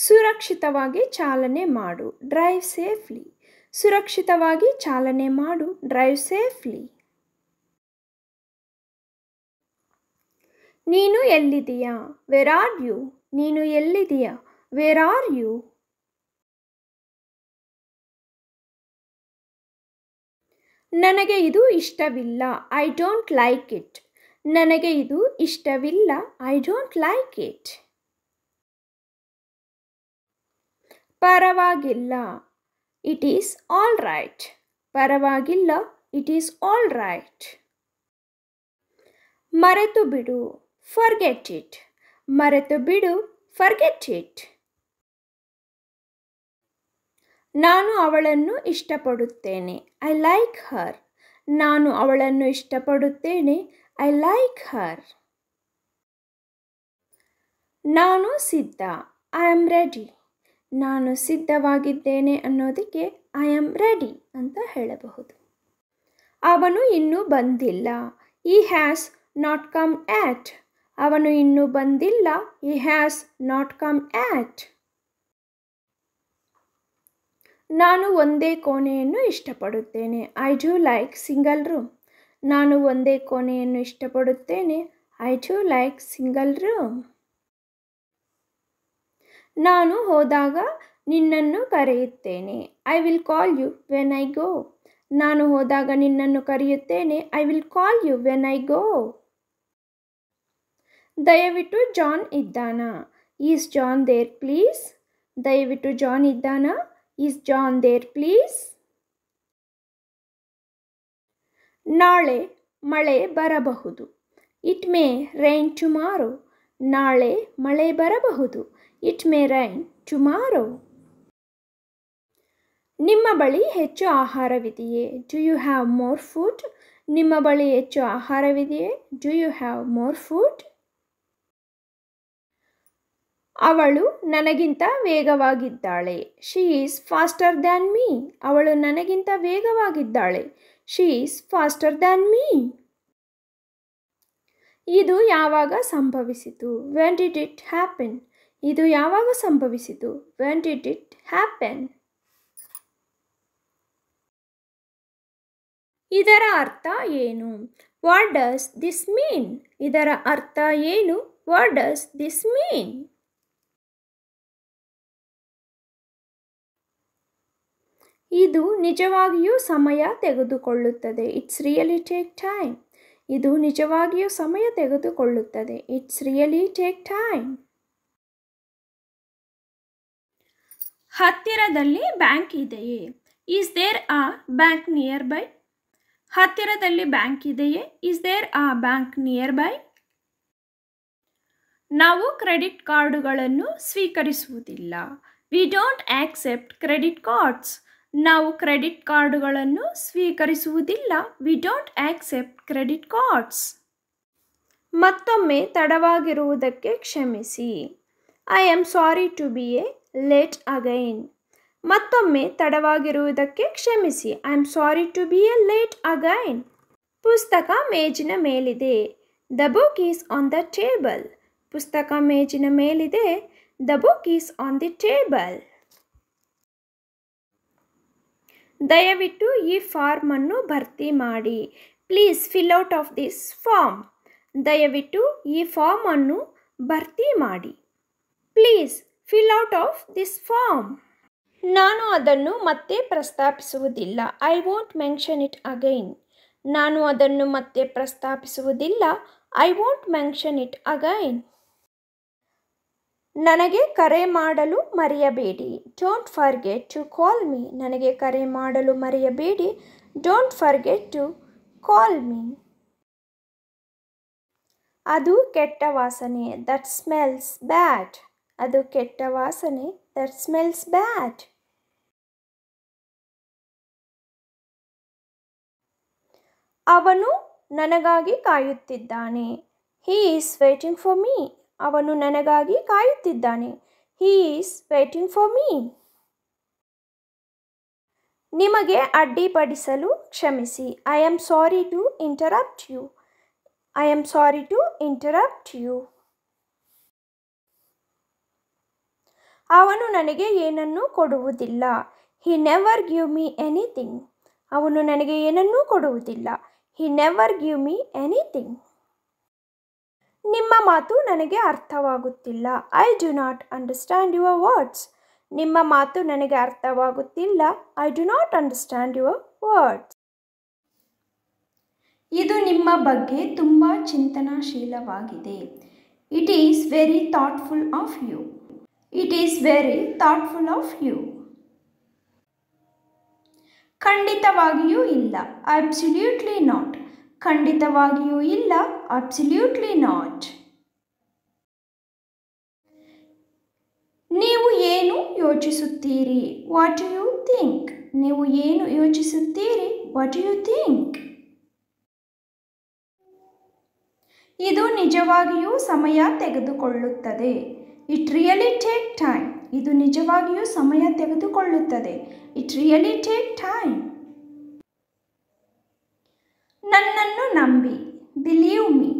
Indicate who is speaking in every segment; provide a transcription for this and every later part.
Speaker 1: ಸುರಕ್ಷಿತವಾಗಿ ಚಾಲನೆ ಮಾಡು, ಡ್ರೈವ್ ಸೇಫ್ಲಿ. ಸುರಕ್ಷಿತವಾಗಿ ಚಾಲನೆ ಮಾಡು, ಡ್ರೈವ್ ಸೇಫ್ಲಿ. ನೀನು ಎಲ್ಲಿದೆಯಾ? Wear are you? ನೀನು ಎಲ್ಲಿದೆಯಾ? Wear are you? ನನಗೆ ಇದು ಇಷ್ಟವಿಲ್ಲ, ಐ ಡೋಂಟ್ ಲೈಕ್ ಇಟ್. ನನಗೆ ಇದು ಇಷ್ಟವಿಲ್ಲ, ಐ ಡೋಂಟ್ ಲೈಕ್ ಇಟ್. ಪರವಾಗಿಲ್ಲ, ಇಟ್ ಈಸ್ ಆಲ್ ರೈಟ್. ಪರವಾಗಿಲ್ಲ, ಇಟ್ ಈಸ್ ಆಲ್ ರೈಟ್. ಮರೆತು ಬಿಡು, ಫರ್ಗೆಟ್ ಇಟ್. ಮರೆತು ಬಿಡು, ಫರ್ಗೆಟ್ ಇಟ್. ನಾನು ಅವಳನ್ನು ಇಷ್ಟಪಡುತ್ತೇನೆ, ಐ ಲೈಕ್ ಹರ್. ನಾನು ಅವಳನ್ನು ಇಷ್ಟಪಡುತ್ತೇನೆ, ಐ ಲೈಕ್ ಹರ್. ನಾನು ಸಿದ್ಧ, ಐ ಆಮ್ ರೆಡಿ. ನಾನು ಸಿದ್ಧವಾಗಿದ್ದೇನೆ ಅನ್ನೋದಕ್ಕೆ ಐ ಆಮ್ ರೆಡಿ ಅಂತ ಹೇಳಬಹುದು. ಅವನು ಇನ್ನೂ ಬಂದಿಲ್ಲ, he has not come yet. ಅವನು ಇನ್ನೂ ಬಂದಿಲ್ಲ, he has not come yet. ನಾನು ಒಂದೇ ಕೋಣೆಯನ್ನು ಇಷ್ಟಪಡುತ್ತೇನೆ, I do like single room. ನಾನು ಒಂದೇ ಕೋಣೆಯನ್ನು ಇಷ್ಟಪಡುತ್ತೇನೆ, I do like single room. ನಾನು ಹೋದಾಗ ನಿನ್ನನ್ನು ಕರೆಯುತ್ತೇನೆ, I will call you when I go. ನಾನು ಹೋದಾಗ ನಿನ್ನನ್ನು ಕರೆಯುತ್ತೇನೆ, I will call you when I go. ದಯವಿಟ್ಟು ಜಾನ್ ಇದ್ದಾನಾ? Is John there please? ದಯವಿಟ್ಟು ಜಾನ್ ಇದ್ದಾನಾ? Is John there please? ನಾಳೆ ಮಳೆ ಬರಬಹುದು, ಇಟ್ ಮೇ ರೈನ್ ಟುಮಾರೋ. ನಾಳೆ ಮಳೆ ಬರಬಹುದು, ಇಟ್ ಮೇ ರೈನ್ ಟುಮಾರೋ. ನಿಮ್ಮ ಬಳಿ ಹೆಚ್ಚು ಆಹಾರವಿದೆಯೇ? Do you have more food? ನಿಮ್ಮ ಬಳಿ ಹೆಚ್ಚು ಆಹಾರವಿದೆಯೇ? Do you have more food? ಅವಳು ನನಗಿಂತ ವೇಗವಾಗಿದ್ದಾಳೆ, she is faster than me. ಅವಳು ನನಗಿಂತ ವೇಗವಾಗಿದ್ದಾಳೆ, she is faster than me. ಇದು ಯಾವಾಗ ಸಂಭವಿಸಿತು? When did it happen? ಇದು ಯಾವಾಗ ಸಂಭವಿಸಿತು? When did it happen? ಇದರ ಅರ್ಥ ಏನು? What does this mean? ಇದರ ಅರ್ಥ ಏನು? What does this mean? ಇದು ನಿಜವಾಗಿಯೂ ಸಮಯ ತೆಗೆದುಕೊಳ್ಳುತ್ತದೆ, ಇಟ್ಸ್ ರಿಯಲಿ ಟೇಕ್ ಟೈಮ್. ಇದು ನಿಜವಾಗಿಯೂ ಸಮಯ ತೆಗೆದುಕೊಳ್ಳುತ್ತದೆ, ಇಟ್ಸ್ ರಿಯಲಿ ಟೇಕ್ ಟೈಮ್. ಹತ್ತಿರದಲ್ಲಿ ಬ್ಯಾಂಕ್ ಇದೆಯೇ? Is there a bank nearby? ಹತ್ತಿರದಲ್ಲಿ ಬ್ಯಾಂಕ್ ಇದೆಯೇ? Is there a bank nearby? ನಾವು ಕ್ರೆಡಿಟ್ ಕಾರ್ಡುಗಳನ್ನು ಸ್ವೀಕರಿಸುವುದಿಲ್ಲ, we don't accept credit cards. ನಾವು ಕ್ರೆಡಿಟ್ ಕಾರ್ಡುಗಳನ್ನು ಸ್ವೀಕರಿಸುವುದಿಲ್ಲ, we don't accept credit cards. ಮತ್ತೊಮ್ಮೆ ತಡವಾಗಿರುವುದಕ್ಕೆ ಕ್ಷಮಿಸಿ, I am sorry to be a late again. ಮತ್ತೊಮ್ಮೆ ತಡವಾಗಿರುವುದಕ್ಕೆ ಕ್ಷಮಿಸಿ, I am sorry to be a late again. ಪುಸ್ತಕ ಮೇಜಿನ ಮೇಲಿದೆ, the book is on the table. ಪುಸ್ತಕ ಮೇಜಿನ ಮೇಲಿದೆ, the book is on the table. ದಯವಿಟ್ಟು ಈ ಫಾರ್ಮನ್ನು ಭರ್ತಿ ಮಾಡಿ, please fill out of this form. ದಯವಿಟ್ಟು ಈ ಫಾರ್ಮನ್ನು ಭರ್ತಿ ಮಾಡಿ, please fill out of this form. ನಾನು ಅದನ್ನು ಮತ್ತೆ ಪ್ರಸ್ತಾಪಿಸುವುದಿಲ್ಲ, I won't mention it again. ನಾನು ಅದನ್ನು ಮತ್ತೆ ಪ್ರಸ್ತಾಪಿಸುವುದಿಲ್ಲ, I won't mention it again. ನನಗೆ ಕರೆ ಮಾಡಲು ಮರೆಯಬೇಡಿ, don't forget to call me. ನನಗೆ ಕರೆ ಮಾಡಲು ಮರೆಯಬೇಡಿ, don't forget to call me. ಅದು ಕೆಟ್ಟ ವಾಸನೆ, ದಟ್ ಸ್ಮೆಲ್ಸ್ ಬ್ಯಾಡ್. ಅದು ಕೆಟ್ಟ ವಾಸನೆ, ದಟ್ ಸ್ಮೆಲ್ಸ್ ಬ್ಯಾಡ್. ಅವನು ನನಗಾಗಿ ಕಾಯುತ್ತಿದ್ದಾನೆ, he is waiting for me. ಅವನು ನನಗಾಗಿ ಕಾಯುತ್ತಿದ್ದಾನೆ, he is waiting for me. ನಿಮಗೆ ಅಡ್ಡಿಪಡಿಸಲು ಕ್ಷಮಿಸಿ, I am sorry to interrupt you. I am sorry to interrupt you. ಅವನು ನನಗೆ ಏನನ್ನೂ ಕೊಡುವುದಿಲ್ಲ. He never give me anything. ಅವನು ನನಗೆ ಏನನ್ನೂ ಕೊಡುವುದಿಲ್ಲ. He never give me anything. ನಿಮ್ಮ ಮಾತು ನನಗೆ ಅರ್ಥವಾಗುತ್ತಿಲ್ಲ. I do not understand your words. ನಿಮ್ಮ ಮಾತು ನನಗೆ ಅರ್ಥವಾಗುತ್ತಿಲ್ಲ. I do not understand your words. ಇದು ನಿಮ್ಮ ಬಗ್ಗೆ ತುಂಬ ಚಿಂತನಾಶೀಲವಾಗಿದೆ. It is very thoughtful of you. It is very thoughtful of you. ಖಂಡಿತವಾಗಿಯೂ ಇಲ್ಲ. Absolutely not. ಖಂಡಿತವಾಗಿಯೂ ಇಲ್ಲ. Absolutely not. ನೀವು ಏನು ಯೋಚಿಸುತ್ತೀರಿ? What do you think? ನೀವು ಏನು ಯೋಚಿಸುತ್ತೀರಿ? What do you think? ಇದು ನಿಜವಾಗಿಯೂ ಸಮಯ ತೆಗೆದುಕೊಳ್ಳುತ್ತದೆ. It really take time. ಇದು ನಿಜವಾಗಿಯೂ ಸಮಯ ತೆಗೆದುಕೊಳ್ಳುತ್ತದೆ. It really take time. ನನ್ನನ್ನು ನಂಬಿ. Believe me.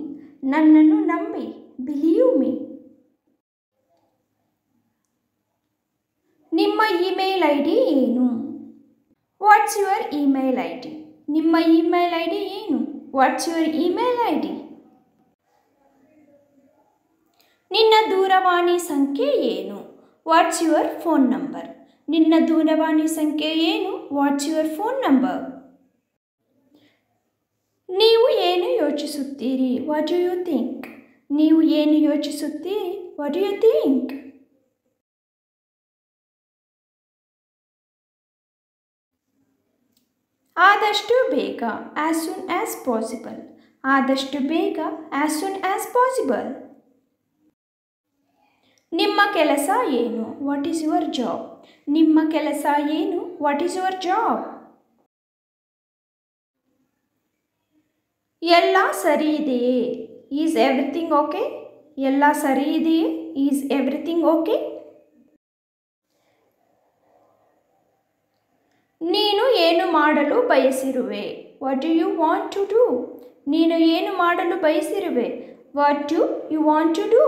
Speaker 1: ನನ್ನನ್ನು ನಂಬಿ. Believe me. ನಿಮ್ಮ ಇಮೇಲ್ ಐ ಡಿ ಏನು? What's your email I D? ನಿಮ್ಮ ಇಮೇಲ್ ಐ ಡಿ ಏನು? What's your email I D? ನಿನ್ನ ದೂರವಾಣಿ ಸಂಖ್ಯೆ ಏನು? What's your phone number? ನಿನ್ನ ದೂರವಾಣಿ ಸಂಖ್ಯೆ ಏನು? What's your phone number? ನೀವು ಏನು ಯೋಚಿಸುತ್ತೀರಿ? What do you think? ನೀವು ಏನು ಯೋಚಿಸುತ್ತೀರಿ? What do you think? ಆದಷ್ಟು ಬೇಗ. As soon as possible. ಆದಷ್ಟು ಬೇಗ. As soon as possible. ನಿಮ್ಮ ಕೆಲಸ ಏನು? What is your job? ನಿಮ್ಮ ಕೆಲಸ ಏನು? What is your job? ಎಲ್ಲ ಸರಿ ಇದೆಯೇ? Is everything okay? ಎಲ್ಲ ಸರಿ ಇದೆಯೇ? Is everything okay? ನೀನು ಏನು ಮಾಡಲು ಬಯಸಿರುವೆ? What do you want to do? ನೀನು ಏನು ಮಾಡಲು ಬಯಸಿರುವೆ? What do you want to do?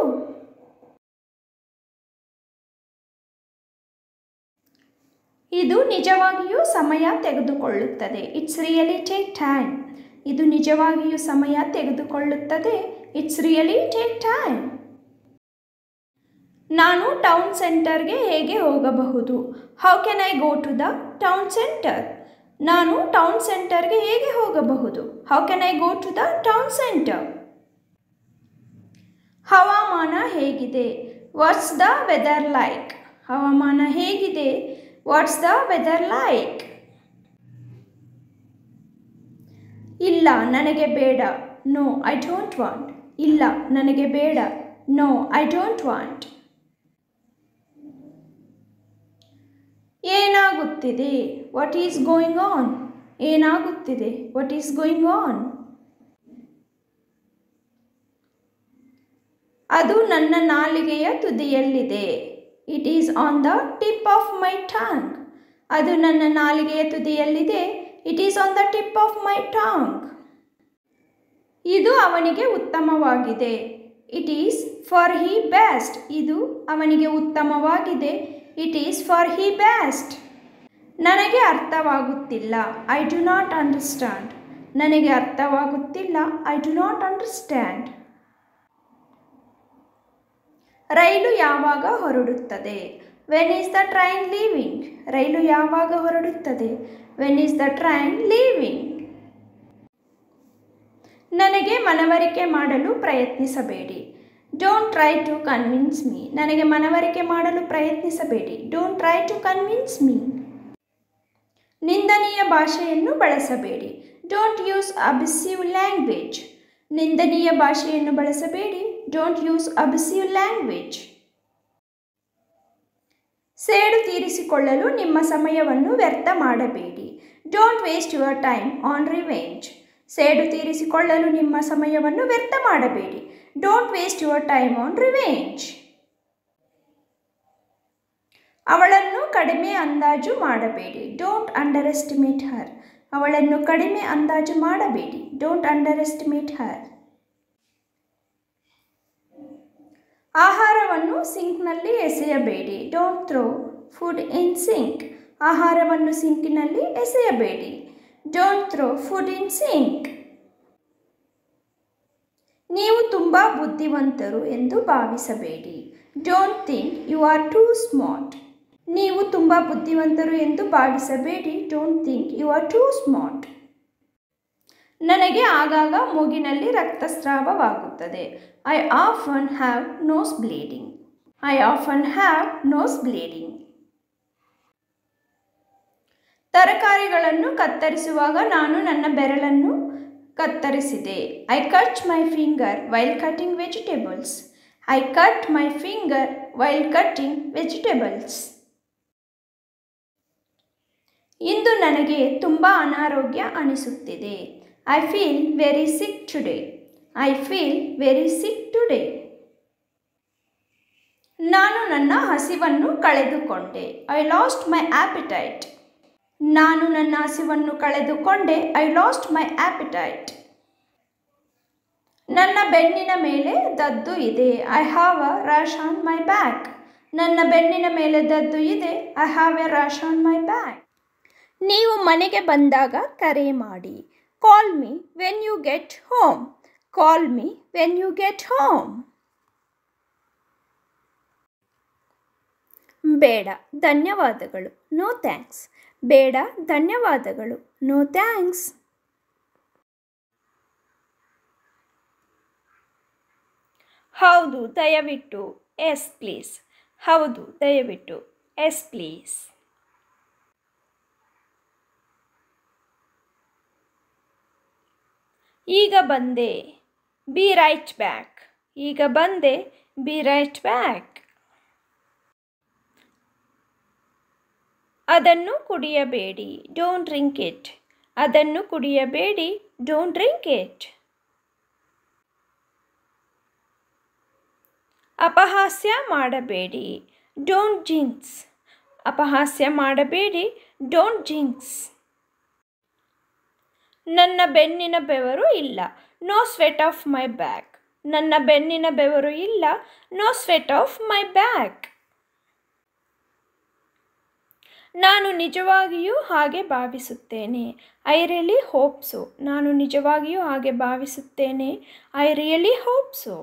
Speaker 1: ಇದು ನಿಜವಾಗಿಯೂ ಸಮಯ ತೆಗೆದುಕೊಳ್ಳುತ್ತದೆ. It's really take time. ಇದು ನಿಜವಾಗಿಯೂ ಸಮಯ ತೆಗೆದುಕೊಳ್ಳುತ್ತದೆ. It's really take time. ನಾನು ಟೌನ್ ಸೆಂಟರ್ಗೆ ಹೇಗೆ ಹೋಗಬಹುದು? How can I go to the town centre? ನಾನು ಟೌನ್ ಸೆಂಟರ್ಗೆ ಹೇಗೆ ಹೋಗಬಹುದು? How can I go to the town centre? ಹವಾಮಾನ ಹೇಗಿದೆ? What's the weather like? ಹವಾಮಾನ ಹೇಗಿದೆ? What's the weather like? ಇಲ್ಲ ನನಗೆ ಬೇಡ. No I don't want. ಇಲ್ಲ ನನಗೆ ಬೇಡ. No I don't want. ಏನಾಗುತ್ತಿದೆ? What is going on? ಏನಾಗುತ್ತಿದೆ? What is going on? ಅದು ನನ್ನ ನಾಲಿಗೆಯ ತುದಿಯಲ್ಲಿದೆ. It is on the tip of my tongue. ಅದು ನನ್ನ ನಾಲಿಗೆಯ ತುದಿಯಲ್ಲಿದೆ. It is on the tip of my tongue. ಇದು ಅವನಿಗೆ ಉತ್ತಮವಾಗಿದೆ. It is for he best. ಇದು ಅವನಿಗೆ ಉತ್ತಮವಾಗಿದೆ. It is for he best. ನನಗೆ ಅರ್ಥವಾಗುತ್ತಿಲ್ಲ. I do not understand. ನನಗೆ ಅರ್ಥವಾಗುತ್ತಿಲ್ಲ. I do not understand. ರೈಲು ಯಾವಾಗ ಹೊರಡುತ್ತದೆ? When is the train leaving? ರೈಲು ಯಾವಾಗ ಹೊರಡುತ್ತದೆ? When is the train leaving? ನನಗೆ ಮನವರಿಕೆ ಮಾಡಲು ಪ್ರಯತ್ನಿಸಬೇಡಿ. Don't try to convince me. ನನಗೆ ಮನವರಿಕೆ ಮಾಡಲು ಪ್ರಯತ್ನಿಸಬೇಡಿ. Don't try to convince me. ನಿಂದನೀಯ ಭಾಷೆಯನ್ನು ಬಳಸಬೇಡಿ. Don't use abusive language. ನಿಂದನೀಯ ಭಾಷೆಯನ್ನು ಬಳಸಬೇಡಿ. Don't use abusive language. ಸೇಡು ತೀರಿಸಿಕೊಳ್ಳಲು ನಿಮ್ಮ ಸಮಯವನ್ನು ವ್ಯರ್ಥ ಮಾಡಬೇಡಿ. Don't waste your time on revenge. ಸೇಡು ತೀರಿಸಿಕೊಳ್ಳಲು ನಿಮ್ಮ ಸಮಯವನ್ನು ವ್ಯರ್ಥ ಮಾಡಬೇಡಿ. Don't waste your time on revenge. ಅವಳನ್ನು ಕಡಿಮೆ ಅಂದಾಜು ಮಾಡಬೇಡಿ. Don't underestimate her. ಅವಳನ್ನು ಕಡಿಮೆ ಅಂದಾಜು ಮಾಡಬೇಡಿ. Don't underestimate her. ಆಹಾರವನ್ನು ಸಿಂಕ್ನಲ್ಲಿ ಎಸೆಯಬೇಡಿ. Don't throw food in sink. ಆಹಾರವನ್ನು ಸಿಂಕಿನಲ್ಲಿ ಎಸೆಯಬೇಡಿ. Don't throw food in sink. ನೀವು ತುಂಬ ಬುದ್ಧಿವಂತರು ಎಂದು ಭಾವಿಸಬೇಡಿ. Don't think you are too smart. ನೀವು ತುಂಬ ಬುದ್ಧಿವಂತರು ಎಂದು ಭಾವಿಸಬೇಡಿ. Don't think you are too smart. ನನಗೆ ಆಗಾಗ ಮೂಗಿನಲ್ಲಿ ರಕ್ತಸ್ರಾವವಾಗುತ್ತದೆ. I often have nose bleeding. I often have nose bleeding. ತರಕಾರಿಗಳನ್ನು ಕತ್ತರಿಸುವಾಗ ನಾನು ನನ್ನ ಬೆರಳನ್ನು ಕತ್ತರಿಸಿದೆ. I cut my finger while cutting vegetables. I cut my finger while cutting vegetables. ಇಂದು ನನಗೆ ತುಂಬ ಅನಾರೋಗ್ಯ ಅನಿಸುತ್ತಿದೆ. I feel very sick today. I feel very sick today. ನಾನು ನನ್ನ ಹಸಿವನ್ನು ಕಳೆದುಕೊಂಡೆ. ಐ ಲಾಸ್ಟ್ ಮೈ ಆಪಿಟೈಟ್. ನಾನು ನನ್ನ ಹಸಿವನ್ನು ಕಳೆದುಕೊಂಡೆ. ಐ ಲಾಸ್ಟ್ ಮೈ ಆಪಿಟೈಟ್. ನನ್ನ ಬೆನ್ನಿನ ಮೇಲೆ ದದ್ದು ಇದೆ. I have a rash on my back. ನನ್ನ ಬೆನ್ನಿನ ಮೇಲೆ ದದ್ದು ಇದೆ. I have a rash on my back. ನೀವು ಮನೆಗೆ ಬಂದಾಗ ಕರೆ ಮಾಡಿ. Call me when you get home. Call me when you get home. ಬೇಡ ಧನ್ಯವಾದಗಳು. No thanks. ಬೇಡ ಧನ್ಯವಾದಗಳು. No thanks. ಹೌದು ದಯವಿಟ್ಟು. Yes please. ಹೌದು ದಯವಿಟ್ಟು. Yes please. ಈಗ ಬಂದೆ. Be right back. ಈಗ ಬಂದೆ. Be right back. ಅದನ್ನು ಕುಡಿಯಬೇಡಿ. Don't drink it. ಅದನ್ನು ಕುಡಿಯಬೇಡಿ. Don't drink it. ಅಪಹಾಸ್ಯ ಮಾಡಬೇಡಿ. Don't jinx. ಅಪಹಾಸ್ಯ ಮಾಡಬೇಡಿ. Don't jinx. ನನ್ನ ಬೆನ್ನಿನ ಬೆವರು ಇಲ್ಲ. No sweat off my back. ನನ್ನ ಬೆನ್ನಿನ ಬೆವರು ಇಲ್ಲ. No sweat off my back. ನಾನು ನಿಜವಾಗಿಯೂ ಹಾಗೆ ಭಾವಿಸುತ್ತೇನೆ. I really hope so. ನಾನು ನಿಜವಾಗಿಯೂ ಹಾಗೆ ಭಾವಿಸುತ್ತೇನೆ. I really hope so.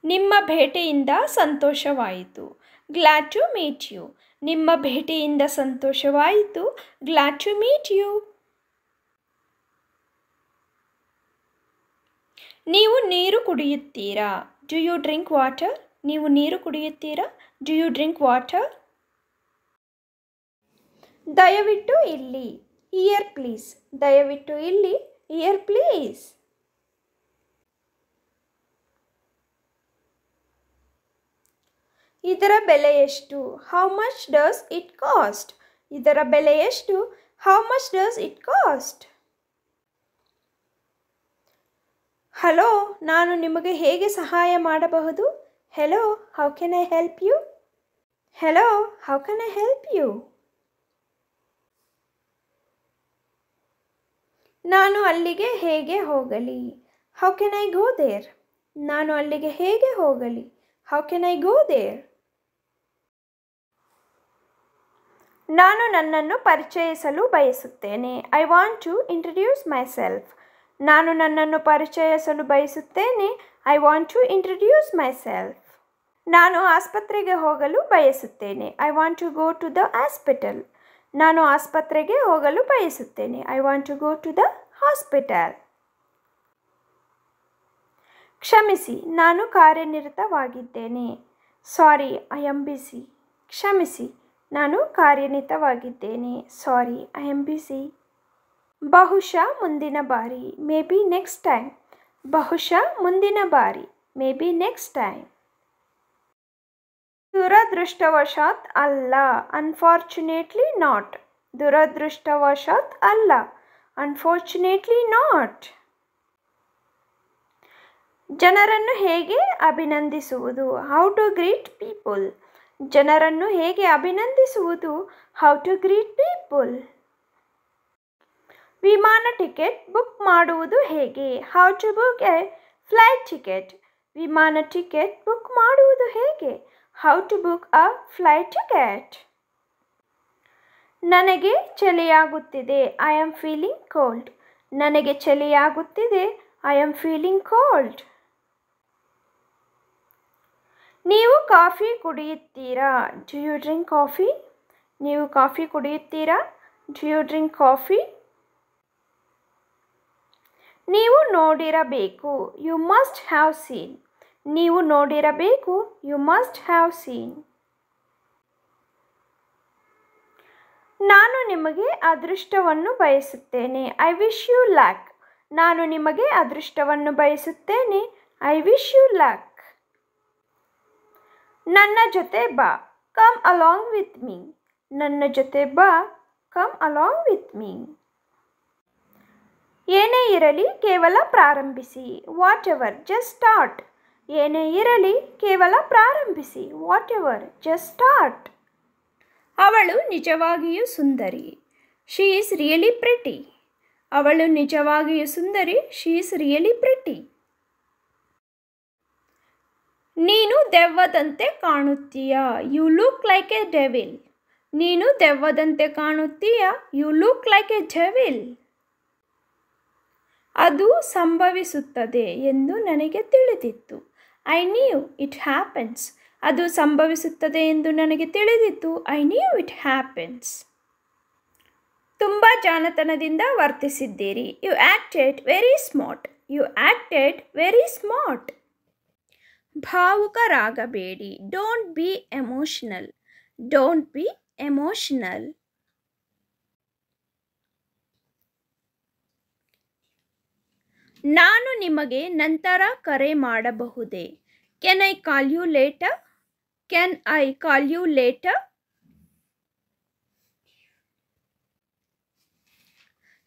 Speaker 1: ನಿಮ್ಮ ಭೇಟಿಯಿಂದ ಸಂತೋಷವಾಯಿತು. Glad to meet you. ನಿಮ್ಮ ಭೇಟಿಯಿಂದ ಸಂತೋಷವಾಯಿತು. Glad to meet you. ನೀವು ನೀರು ಕುಡಿಯುತ್ತೀರಾ? Do you drink water? ನೀವು ನೀರು ಕುಡಿಯುತ್ತೀರಾ? Do you drink water? ದಯವಿಟ್ಟು ಇಲ್ಲಿ. Here please. ದಯವಿಟ್ಟು ಇಲ್ಲಿ. Here please. ಇದರ ಬೆಲೆ ಎಷ್ಟು? How much does it cost? ಇದರ ಬೆಲೆ ಎಷ್ಟು? How much does it cost? Hello, ನಾನು ನಿಮಗೆ ಹೇಗೆ ಸಹಾಯ ಮಾಡಬಹುದು? Hello, how can I help you? Hello, how can I help you? ನಾನು ಅಲ್ಲಿಗೆ ಹೇಗೆ ಹೋಗಲಿ? How can I go there? ನಾನು ಅಲ್ಲಿಗೆ ಹೇಗೆ ಹೋಗಲಿ? How can I go there? ನಾನು ನನ್ನನ್ನು ಪರಿಚಯಿಸಲು ಬಯಸುತ್ತೇನೆ. I want to introduce myself. ನಾನು ನನ್ನನ್ನು ಪರಿಚಯಿಸಲು ಬಯಸುತ್ತೇನೆ. I want to introduce myself. ನಾನು ಆಸ್ಪತ್ರೆಗೆ ಹೋಗಲು ಬಯಸುತ್ತೇನೆ. I want to go to the hospital. ನಾನು ಆಸ್ಪತ್ರೆಗೆ ಹೋಗಲು ಬಯಸುತ್ತೇನೆ. I want to go to the hospital. ಕ್ಷಮಿಸಿ, ನಾನು ಕಾರ್ಯನಿರತವಾಗಿದ್ದೇನೆ. ಸಾರಿ, ಐ ಆಮ್ ಬಿಸಿ. ಕ್ಷಮಿಸಿ, ನಾನು ಕಾರ್ಯನಿರತವಾಗಿದ್ದೇನೆ. ಸಾರಿ, ಐ ಆಮ್ ಬಿಸಿ. ಬಹುಶಃ ಮುಂದಿನ ಬಾರಿ. Maybe next time. ಬಹುಶಃ ಮುಂದಿನ ಬಾರಿ. Maybe next time. ದುರದೃಷ್ಟವಶಾತ್ ಅಲ್ಲ. Unfortunately not. ದುರದೃಷ್ಟವಶಾತ್ ಅಲ್ಲ. Unfortunately not. ಜನರನ್ನು ಹೇಗೆ ಅಭಿನಂದಿಸುವುದು? How to greet people. ಜನರನ್ನು ಹೇಗೆ ಅಭಿನಂದಿಸುವುದು? How to greet people. ವಿಮಾನ ಟಿಕೆಟ್ ಬುಕ್ ಮಾಡುವುದು ಹೇಗೆ? How to book a flight ticket. ವಿಮಾನ ಟಿಕೆಟ್ ಬುಕ್ ಮಾಡುವುದು ಹೇಗೆ? How to book a flight ticket. ನನಗೆ ಚಳಿಯಾಗುತ್ತಿದೆ. I am feeling cold. ನನಗೆ ಚಳಿಯಾಗುತ್ತಿದೆ. I am feeling cold. ನೀವು ಕಾಫಿ ಕುಡಿಯುತ್ತೀರಾ? Do you drink coffee? ನೀವು ಕಾಫಿ ಕುಡಿಯುತ್ತೀರಾ? Do you drink coffee? ನೀವು ನೋಡಿರಬೇಕು. You must have seen. ನೀವು ನೋಡಿರಬೇಕು. You must have seen. ನಾನು ನಿಮಗೆ ಅದೃಷ್ಟವನ್ನು ಬಯಸುತ್ತೇನೆ. I wish you luck. ನಾನು ನಿಮಗೆ ಅದೃಷ್ಟವನ್ನು ಬಯಸುತ್ತೇನೆ. I wish you luck. ನನ್ನ ಜೊತೆ ಬಾ. Come along with me. ನನ್ನ ಜೊತೆ ಬಾ. Come along with me. ಏನೇ ಇರಲಿ ಕೇವಲ ಪ್ರಾರಂಭಿಸಿ. Whatever just start. ಏನೇ ಇರಲಿ ಕೇವಲ ಪ್ರಾರಂಭಿಸಿ. Whatever just start. ಅವಳು ನಿಜವಾಗಿಯೂ ಸುಂದರಿ. She is really pretty. ಅವಳು ನಿಜವಾಗಿಯೂ ಸುಂದರಿ. She is really pretty. ನೀನು ದೆವ್ವದಂತೆ ಕಾಣುತ್ತೀಯಾ? You look like a devil. ನೀನು ದೆವ್ವದಂತೆ ಕಾಣುತ್ತೀಯಾ? You look like a devil. ಅದು ಸಂಭವಿಸುತ್ತದೆ ಎಂದು ನನಗೆ ತಿಳಿದಿತ್ತು. I knew it happens. ಅದು ಸಂಭವಿಸುತ್ತದೆ ಎಂದು ನನಗೆ ತಿಳಿದಿತ್ತು. I knew it happens. ತುಂಬ ಜಾಣತನದಿಂದ ವರ್ತಿಸಿದ್ದೀರಿ. You acted very smart. You acted very smart. ಭಾವುಕರಾಗಬೇಡಿ. Don't be emotional. Don't be emotional. ನಾನು ನಿಮಗೆ ನಂತರ ಕರೆ ಮಾಡಬಹುದೇ? Can I call you later? Can I call you later?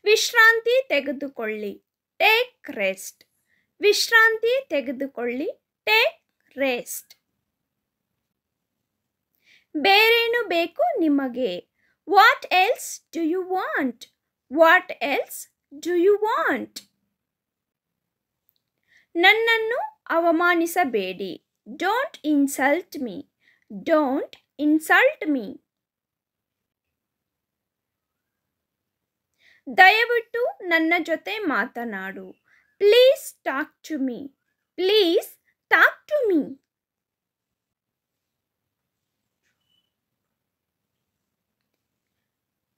Speaker 1: ವಿಶ್ರಾಂತಿ ತೆಗೆದುಕೊಳ್ಳಿ. Take rest. ವಿಶ್ರಾಂತಿ ತೆಗೆದುಕೊಳ್ಳಿ. Take rest. ಬೇರೇನು ಬೇಕು ನಿಮಗೆ? What else do you want? What else do you want? ನನ್ನನ್ನು ಅವಮಾನಿಸಬೇಡಿ. Don't insult me. Don't insult me. ದಯವಿಟ್ಟು ನನ್ನ ಜೊತೆ ಮಾತನಾಡು. Please talk to me. Please talk to me.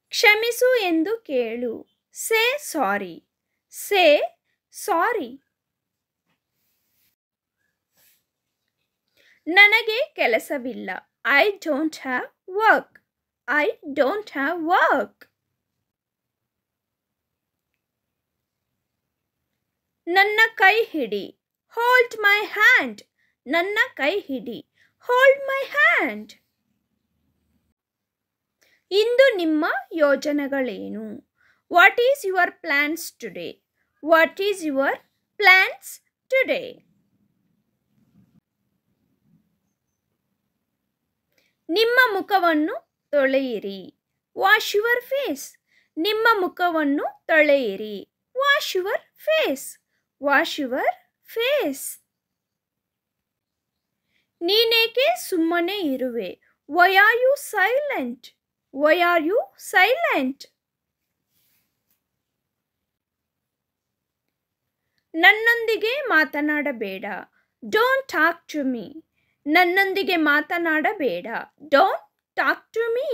Speaker 1: ಕ್ಷಮಿಸು ಎಂದು ಕೇಳು. Say sorry. Say sorry. ನನಗೆ ಕೆಲಸವಿಲ್ಲ. I don't have work. I don't have work. ನನ್ನ ಕೈ ಹಿಡಿ. Hold my hand. ನನ್ನ ಕೈ ಹಿಡಿ. Hold my hand. ಇಂದು ನಿಮ್ಮ ಯೋಜನೆಗಳೇನು? What is your plans today? What is your plans today? ನಿಮ್ಮ ಮುಖವನ್ನು ತೊಳೆಯಿರಿ. Wash your face. ನಿಮ್ಮ ಮುಖವನ್ನು ತೊಳೆಯಿರಿ. Wash your face. Wash your face. ನೀನೇಕೆ ಸುಮ್ಮನೆ ಇರುವೆ? Why are you silent? Why are you silent? ನನ್ನೊಂದಿಗೆ ಮಾತನಾಡಬೇಡ. Don't talk to me. ನನ್ನೊಂದಿಗೆ ಮಾತನಾಡಬೇಡ. Don't talk to me.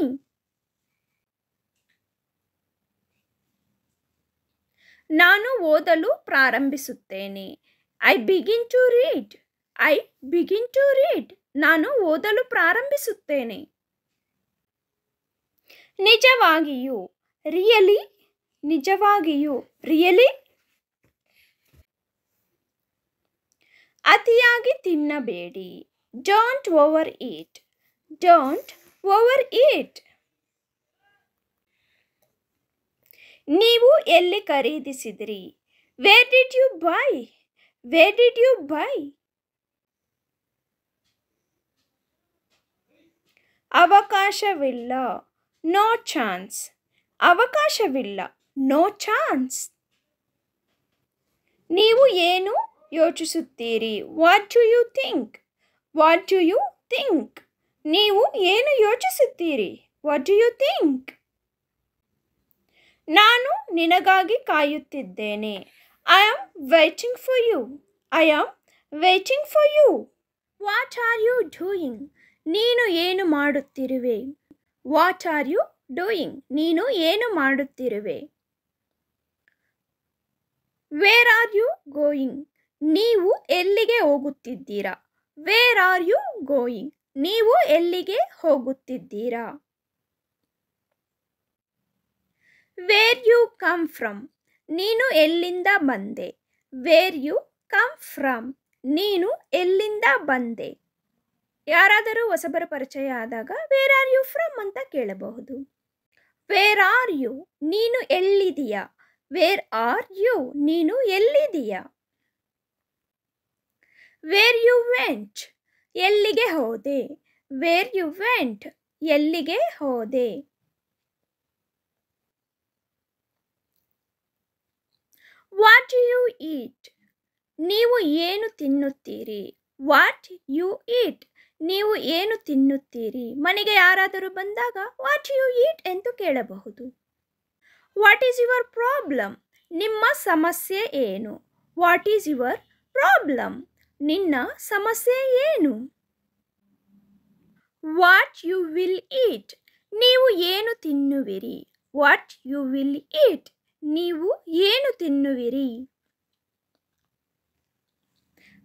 Speaker 1: ನಾನು ಓದಲು ಪ್ರಾರಂಭಿಸುತ್ತೇನೆ. I begin to read. I begin to read. ನಾನು ಓದಲು ಪ್ರಾರಂಭಿಸುತ್ತೇನೆ. ನಿಜವಾಗಿಯೂ. ರಿಯಲಿ. ನಿಜವಾಗಿಯೂ. ರಿಯಲಿ. ಅತಿಯಾಗಿ ತಿನ್ನಬೇಡಿ. Don't overeat. Don't overeat. ನೀವು ಎಲ್ಲಿ ಖರೀದಿಸಿದಿರಿ? Where did you buy? Where did you buy? ಅವಕಾಶವಿಲ್ಲ. No chance. ಅವಕಾಶವಿಲ್ಲ. No chance. ನೀವು ಏನು ಯೋಚಿಸುತ್ತೀರಿ? What do you think? What do you think? ನೀವು ಏನು ಯೋಚಿಸುತ್ತೀರಿ? What do you think? ನಾನು ನಿನಗಾಗಿ ಕಾಯುತ್ತಿದ್ದೇನೆ. I am waiting for you. I am waiting for you. What are you doing? ನೀನು ಏನು ಮಾಡುತ್ತಿರುವೆ? What are you doing? ನೀನು ಏನು ಮಾಡುತ್ತಿರುವೆ? Where are you going? ನೀವು ಎಲ್ಲಿಗೆ ಹೋಗುತ್ತಿದ್ದೀರಾ? Where are you going? ನೀವು ಎಲ್ಲಿಗೆ ಹೋಗುತ್ತಿದ್ದೀರಾ? Where you come from? ನೀನು ಎಲ್ಲಿಂದ ಬಂದೆ? Where you come from? ನೀನು ಎಲ್ಲಿಂದ ಬಂದೆ? ಯಾರಾದರೂ ಹೊಸಬರ ಪರಿಚಯ ಆದಾಗ ವೇರ್ ಆರ್ ಯು ಫ್ರಮ್ ಅಂತ ಕೇಳಬಹುದು. Where are you? ನೀನು ಎಲ್ಲಿದೀಯಾ? Wear are you? ನೀನು ಎಲ್ಲಿದೀಯಾ? Wear you went? ಎಲ್ಲಿಗೆ ಹೋದೆ? Where you went? ಎಲ್ಲಿಗೆ ಹೋದೆ? What do you eat? ನೀವು ಏನು ತಿನ್ನುತ್ತೀರಿ? What you eat? ನೀವು ಏನು ತಿನ್ನುತ್ತೀರಿ? ಮನೆಗೆ ಯಾರಾದರೂ ಬಂದಾಗ ವಾಟ್ ಯು ಈಟ್ ಎಂದು ಕೇಳಬಹುದು. What is your problem? ನಿಮ್ಮ ಸಮಸ್ಯೆ ಏನು? What is your problem? ನಿನ್ನ ಸಮಸ್ಯೆ ಏನು? What you will eat? ನೀವು ಏನು ತಿನ್ನುವಿರಿ? What you will eat? ನೀವು ಏನು ತಿನ್ನುವಿರಿ?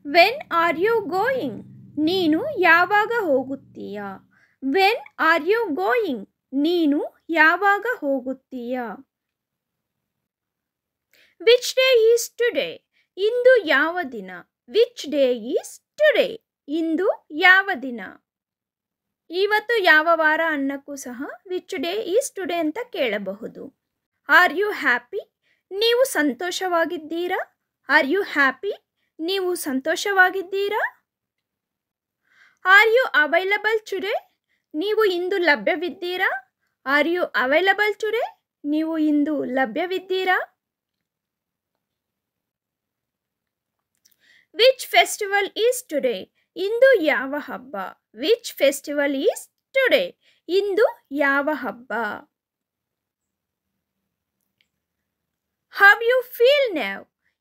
Speaker 1: When are you going? ನೀನು ಯಾವಾಗ ಹೋಗುತ್ತೀಯಾ? When are you going? ನೀನು ಯಾವಾಗ ಹೋಗುತ್ತೀಯಾ? Which day is today? ಇಂದು ಯಾವ ದಿನ? Which day is today? ಇಂದು ಯಾವ ದಿನ? ಇವತ್ತು ಯಾವ ವಾರ ಅನ್ನಕ್ಕೂ ಸಹ ವಿಚ್ ಡೇ ಈಸ್ ಟುಡೇ ಅಂತ ಕೇಳಬಹುದು. Are you happy? ನೀವು ಸಂತೋಷವಾಗಿದ್ದೀರಾ? Are you happy? ನೀವು ಸಂತೋಷವಾಗಿದ್ದೀರಾ? Are you available today? ನೀವು ಇಂದು ಲಭ್ಯವಿದ್ದೀರಾ? Are you available today? ನೀವು ಇಂದು ಲಭ್ಯವಿದ್ದೀರಾ? Which festival is today? ಇಂದು ಯಾವ ಹಬ್ಬ? Which festival is today? ಇಂದು ಯಾವ ಹಬ್ಬ? How you feel now?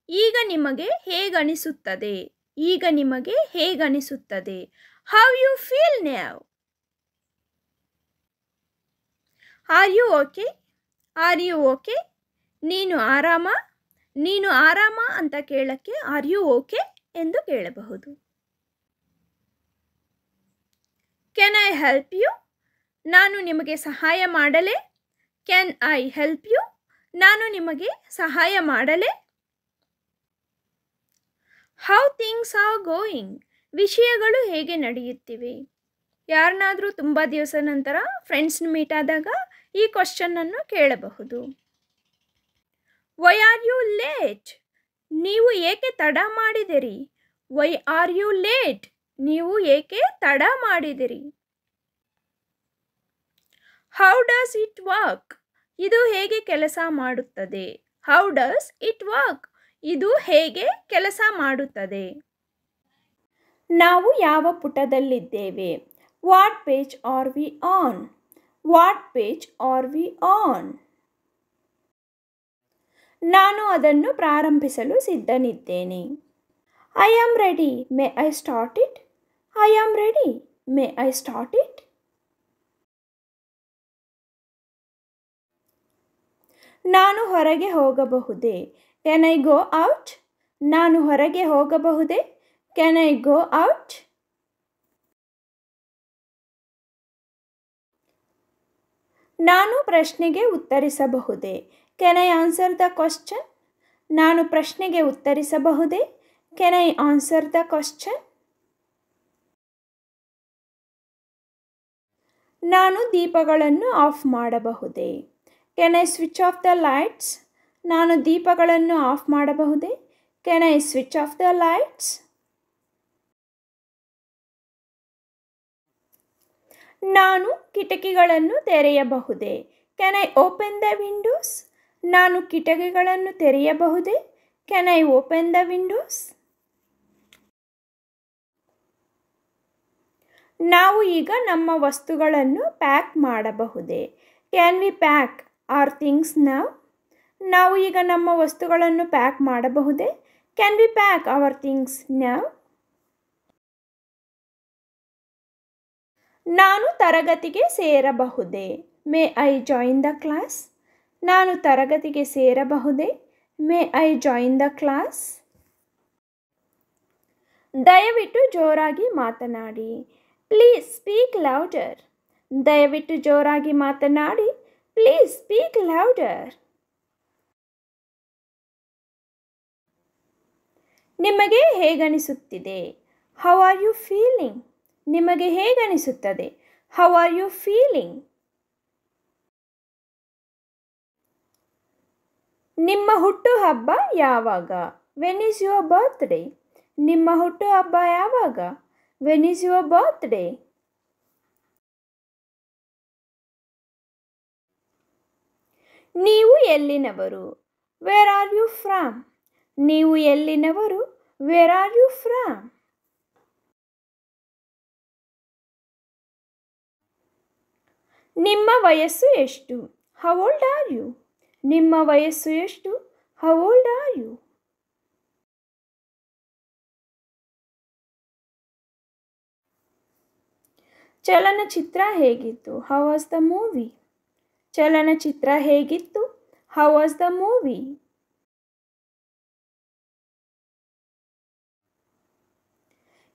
Speaker 1: ಈಗ ನಿಮಗೆ ಹೇಗನಿಸುತ್ತದೆ? ಈಗ ನಿಮಗೆ ಹೇಗನಿಸುತ್ತದೆ? How you feel now? Are you okay? Are you okay? ನೀನು ಆರಾಮ? ನೀನು ಆರಾಮ ಅಂತ ಕೇಳಕ್ಕೆ ಆರ್ ಯು ಓಕೆ ಎಂದು ಕೇಳಬಹುದು. Can I help you? ನಾನು ನಿಮಗೆ ಸಹಾಯ ಮಾಡಲೇ? Can I help you? ನಾನು ನಿಮಗೆ ಸಹಾಯ ಮಾಡಲೇ? How things are going? ವಿಷಯಗಳು ಹೇಗೆ ನಡೆಯುತ್ತಿವೆ? ಯಾರನ್ನಾದರೂ ತುಂಬ ದಿವಸ ನಂತರ ಫ್ರೆಂಡ್ಸ್ನ ಮೀಟ್ ಆದಾಗ ಈ ಕ್ವಶನನ್ನು ಕೇಳಬಹುದು. Why are you late? ನೀವು ಏಕೆ ತಡ ಮಾಡಿದಿರಿ? Why are you late? ನೀವು ಏಕೆ ತಡ ಮಾಡಿದಿರಿ? How does it work? ಇದು ಹೇಗೆ ಕೆಲಸ ಮಾಡುತ್ತದೆ? How does it work? ಇದು ಹೇಗೆ ಕೆಲಸ ಮಾಡುತ್ತದೆ? ನಾವು ಯಾವ ಪುಟದಲ್ಲಿದ್ದೇವೆ? What page are we on? What page are we on? ನಾನು ಅದನ್ನು ಪ್ರಾರಂಭಿಸಲು ಸಿದ್ಧನಿದ್ದೇನೆ. I am ready. May I start it? I am ready. May I start it? ನಾನು ಹೊರಗೆ ಹೋಗಬಹುದೇ? Can I go out? ನಾನು ಹೊರಗೆ ಹೋಗಬಹುದೇ? Can I go out? ನಾನು ಪ್ರಶ್ನೆಗೆ ಉತ್ತರಿಸಬಹುದೇ? Can I answer the question? ನಾನು ಪ್ರಶ್ನೆಗೆ ಉತ್ತರಿಸಬಹುದೇ? Can I answer the question? ನಾನು ದೀಪಗಳನ್ನು ಆಫ್ ಮಾಡಬಹುದೇ? Can I switch off the lights? ನಾನು ದೀಪಗಳನ್ನು ಆಫ್ ಮಾಡಬಹುದೇ? Can I switch off the lights? ನಾನು ಕಿಟಕಿಗಳನ್ನು ತೆರೆಯಬಹುದೇ? Can I open the windows? ನಾನು ಕಿಟಕಿಗಳನ್ನು ತೆರೆಯಬಹುದೇ? Can I open the windows? ನಾವು ಈಗ ನಮ್ಮ ವಸ್ತುಗಳನ್ನು ಪ್ಯಾಕ್ ಮಾಡಬಹುದೇ? Can we pack our things now? ನಾವು ಈಗ ನಮ್ಮ ವಸ್ತುಗಳನ್ನು ಪ್ಯಾಕ್ ಮಾಡಬಹುದೇ? Can we pack our things now? ನಾನು ತರಗತಿಗೆ ಸೇರಬಹುದೇ? May I join the class? ನಾನು ತರಗತಿಗೆ ಸೇರಬಹುದೇ? May I join the class? ದಯವಿಟ್ಟು ಜೋರಾಗಿ ಮಾತನಾಡಿ. Please speak louder. ದಯವಿಟ್ಟು ಜೋರಾಗಿ ಮಾತನಾಡಿ. Please speak louder. ನಿಮಗೆ ಹೇಗನಿಸುತ್ತಿದೆ? How are you feeling? ನಿಮಗೆ ಹೇಗನಿಸುತ್ತದೆ? How are you feeling? ನಿಮ್ಮ ಹುಟ್ಟುಹಬ್ಬ ಯಾವಾಗ? When is your birthday? ನಿಮ್ಮ ಹುಟ್ಟುಹಬ್ಬ ಯಾವಾಗ? When is your birthday? ನೀವು ಎಲ್ಲಿನವರು? Where are you from? ನೀವು ಎಲ್ಲಿನವರು? Where are you from? ನಿಮ್ಮ ವಯಸ್ಸು ಎಷ್ಟು? How old are you? ನಿಮ್ಮ ವಯಸ್ಸು ಎಷ್ಟು? How old are you? ಚಲನಚಿತ್ರ ಹೇಗಿತ್ತು? How was the movie? ಚಲನಚಿತ್ರ ಹೇಗಿತ್ತು? How was the movie?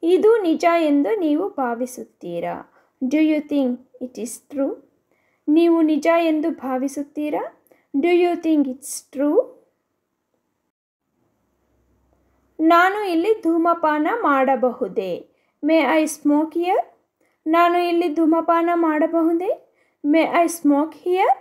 Speaker 1: ಇದು ನಿಜ ಎಂದು ನೀವು ಭಾವಿಸುತ್ತೀರಾ? Do you think it is true? ನೀವು ನಿಜ ಎಂದು ಭಾವಿಸುತ್ತೀರಾ? Do you think it's true? ನಾನು ಇಲ್ಲಿ ಧೂಮಪಾನ ಮಾಡಬಹುದೇ? May I smoke here? ನಾನು ಇಲ್ಲಿ ಧೂಮಪಾನ ಮಾಡಬಹುದೇ? May I smoke here?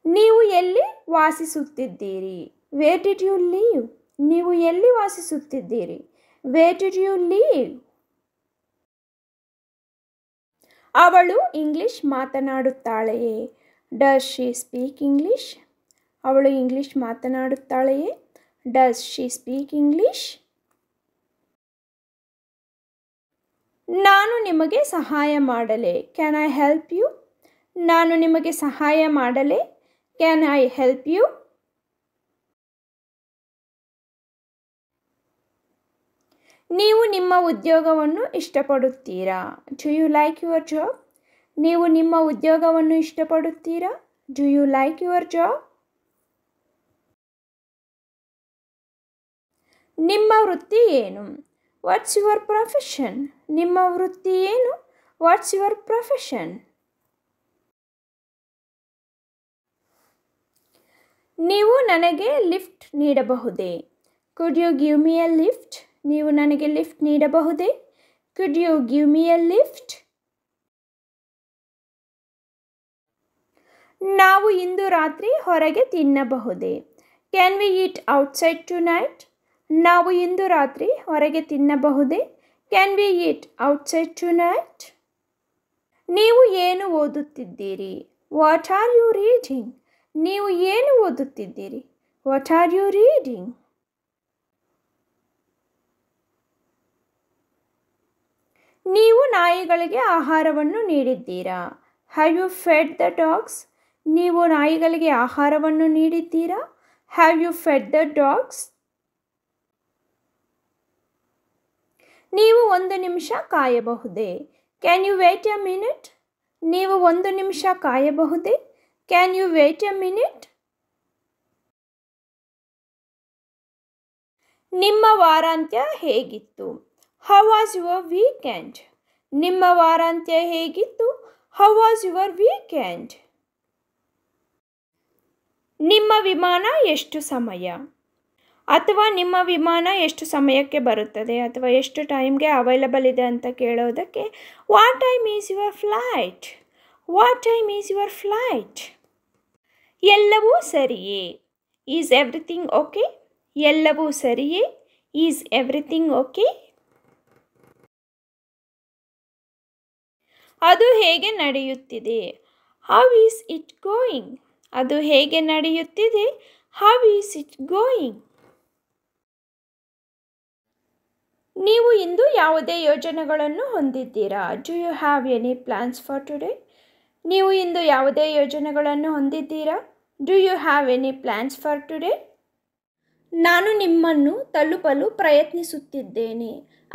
Speaker 1: ನೀವು ಎಲ್ಲಿ ವಾಸಿಸುತ್ತಿದ್ದೀರಿ? Where did you live? ನೀವು ಎಲ್ಲಿ ವಾಸಿಸುತ್ತಿದ್ದೀರಿ? Where did you live? ಅವಳು ಇಂಗ್ಲಿಷ್ ಮಾತನಾಡುತ್ತಾಳೆಯೇ? Does she speak English? ಅವಳು ಇಂಗ್ಲಿಷ್ ಮಾತನಾಡುತ್ತಾಳೆಯೇ? Does she speak English? ನಾನು ನಿಮಗೆ ಸಹಾಯ ಮಾಡಲೇ? Can I help you? ನಾನು ನಿಮಗೆ ಸಹಾಯ ಮಾಡಲೇ? Can I help you? ನೀವು ನಿಮ್ಮ ಉದ್ಯೋಗವನ್ನು ಇಷ್ಟಪಡುತ್ತೀರಾ? Do you like your job? ನೀವು ನಿಮ್ಮ ಉದ್ಯೋಗವನ್ನು ಇಷ್ಟಪಡುತ್ತೀರಾ? Do you like your job? ನಿಮ್ಮ ವೃತ್ತಿ ಏನು? What's your profession? ನಿಮ್ಮ ವೃತ್ತಿ ಏನು? What's your profession? ನೀವು ನನಗೆ ಲಿಫ್ಟ್ ನೀಡಬಹುದೇ? Could you give me a lift? ನೀವು ನನಗೆ ಲಿಫ್ಟ್ ನೀಡಬಹುದೇ? Could you give me a lift? ನಾವು ಇಂದು ರಾತ್ರಿ ಹೊರಗೆ ತಿನ್ನಬಹುದೇ? Can we eat outside tonight? ನಾವು ಇಂದು ರಾತ್ರಿ ಹೊರಗೆ ತಿನ್ನಬಹುದೇ? Can we eat outside tonight? ನೀವು ಏನು ಓದುತ್ತಿದ್ದೀರಿ? What are you reading? ನೀವು ಏನು ಓದುತ್ತಿದ್ದೀರಿ? What are you reading? ನೀವು ನಾಯಿಗಳಿಗೆ ಆಹಾರವನ್ನು ನೀಡಿದ್ದೀರಾ? Have you fed the dogs? ನೀವು ನಾಯಿಗಳಿಗೆ ಆಹಾರವನ್ನು ನೀಡಿದ್ದೀರಾ? Have you fed the dogs? ನೀವು ಒಂದು ನಿಮಿಷ ಕಾಯಬಹುದೇ? Can you wait a minute? ನೀವು ಒಂದು ನಿಮಿಷ ಕಾಯಬಹುದೇ? Can you wait a minute? ನಿಮ್ಮ ವಾರಾಂತ್ಯ ಹೇಗಿತ್ತು? How was your weekend? ನಿಮ್ಮ ವಾರಾಂತ್ಯ ಹೇಗಿತ್ತು? How was your weekend? ನಿಮ್ಮ ವಿಮಾನ ಎಷ್ಟು ಸಮಯ? ಅಥವಾ ನಿಮ್ಮ ವಿಮಾನ ಎಷ್ಟು ಸಮಯಕ್ಕೆ ಬರುತ್ತದೆ ಅಥವಾ ಎಷ್ಟು ಟೈಮ್ಗೆ ಅವೈಲಬಲ್ ಇದೆ ಅಂತ ಕೇಳೋದಕ್ಕೆ what time is your flight? What time is your flight? ಎಲ್ಲವೂ ಸರಿಯೇ? Is everything okay? ಎಲ್ಲವೂ ಸರಿಯೇ? Is everything okay? ಅದು ಹೇಗೆ ನಡೆಯುತ್ತಿದೆ? How is it going? ಅದು ಹೇಗೆ ನಡೆಯುತ್ತಿದೆ? How is it going? ನೀವು ಇಂದು ಯಾವುದೇ ಯೋಜನೆಗಳನ್ನು ಹೊಂದಿದ್ದೀರಾ? Do you have any plans for today? ನೀವು ಇಂದು ಯಾವುದೇ ಯೋಜನೆಗಳನ್ನು ಹೊಂದಿದ್ದೀರಾ? Do you have any plans for today? ನಾನು ನಿಮ್ಮನ್ನು ತಲುಪಲು ಪ್ರಯತ್ನಿಸುತ್ತಿದ್ದೇನೆ.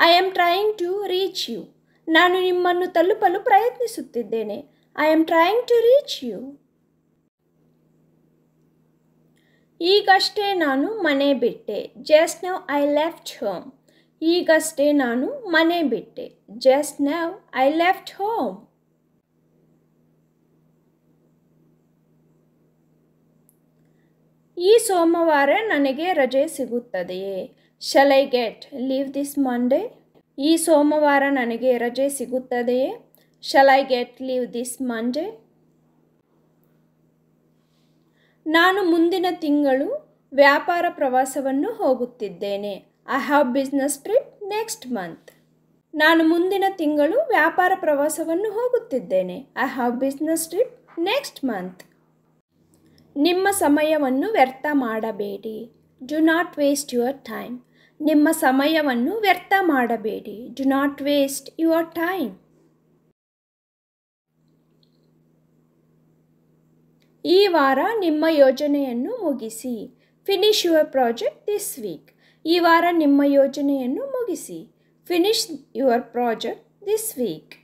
Speaker 1: I am trying to reach you. ನಾನು ನಿಮ್ಮನ್ನು ತಲುಪಲು ಪ್ರಯತ್ನಿಸುತ್ತಿದ್ದೇನೆ. I am trying to reach you. ಈಗಷ್ಟೇ ನಾನು ಮನೆ ಬಿಟ್ಟೆ. Just now I left home. ಈಗಷ್ಟೇ ನಾನು ಮನೆ ಬಿಟ್ಟೆ. Just now I left home. ಈ ಸೋಮವಾರ ನನಗೆ ರಜೆ ಸಿಗುತ್ತದೆಯೇ? Shall I get leave this Monday? ಈ ಸೋಮವಾರ ನನಗೆ ರಜೆ ಸಿಗುತ್ತದೆಯೇ? Shall I get leave this Monday? ನಾನು ಮುಂದಿನ ತಿಂಗಳು ವ್ಯಾಪಾರ ಪ್ರವಾಸವನ್ನು ಹೋಗುತ್ತಿದ್ದೇನೆ. I have business trip next month. ನಾನು ಮುಂದಿನ ತಿಂಗಳು ವ್ಯಾಪಾರ ಪ್ರವಾಸವನ್ನು ಹೋಗುತ್ತಿದ್ದೇನೆ. I have business trip next month. ನಿಮ್ಮ ಸಮಯವನ್ನು ವ್ಯರ್ಥ ಮಾಡಬೇಡಿ. Do not waste your time. ನಿಮ್ಮ ಸಮಯವನ್ನು ವ್ಯರ್ಥ ಮಾಡಬೇಡಿ. Do not waste your time. ಈ ವಾರ ನಿಮ್ಮ ಯೋಜನೆಯನ್ನು ಮುಗಿಸಿ. Finish your project this week. ಈ ವಾರ ನಿಮ್ಮ ಯೋಜನೆಯನ್ನು ಮುಗಿಸಿ. Finish your project this week.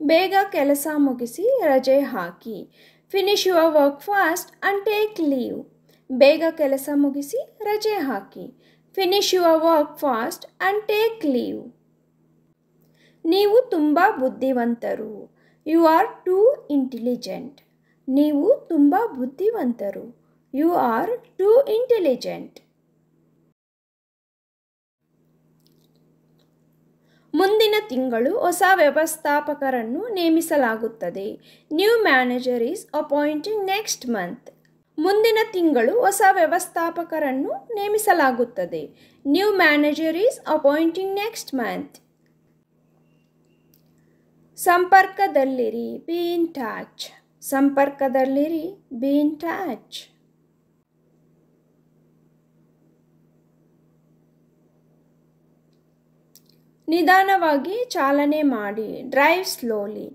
Speaker 1: ಬೇಗ ಕೆಲಸ ಮುಗಿಸಿ ರಜೆ ಹಾಕಿ. Finish your work fast and take leave. ಬೇಗ ಕೆಲಸ ಮುಗಿಸಿ ರಜೆ ಹಾಕಿ. Finish your work fast and take leave. ನೀವು ತುಂಬ ಬುದ್ಧಿವಂತರು. You are too intelligent. ನೀವು ತುಂಬ ಬುದ್ಧಿವಂತರು. You are too intelligent. ಮುಂದಿನ ತಿಂಗಳು ಹೊಸ ವ್ಯವಸ್ಥಾಪಕರನ್ನು ನೇಮಿಸಲಾಗುತ್ತದೆ. New manager is appointing next month. ಮುಂದಿನ ತಿಂಗಳು ಹೊಸ ವ್ಯವಸ್ಥಾಪಕರನ್ನು ನೇಮಿಸಲಾಗುತ್ತದೆ. New manager is appointing next month. ಸಂಪರ್ಕದಲ್ಲಿರಿ. Be in touch. ಸಂಪರ್ಕದಲ್ಲಿರಿ. Be in touch. ನಿಧಾನವಾಗಿ ಚಾಲನೆ ಮಾಡಿ. Drive slowly.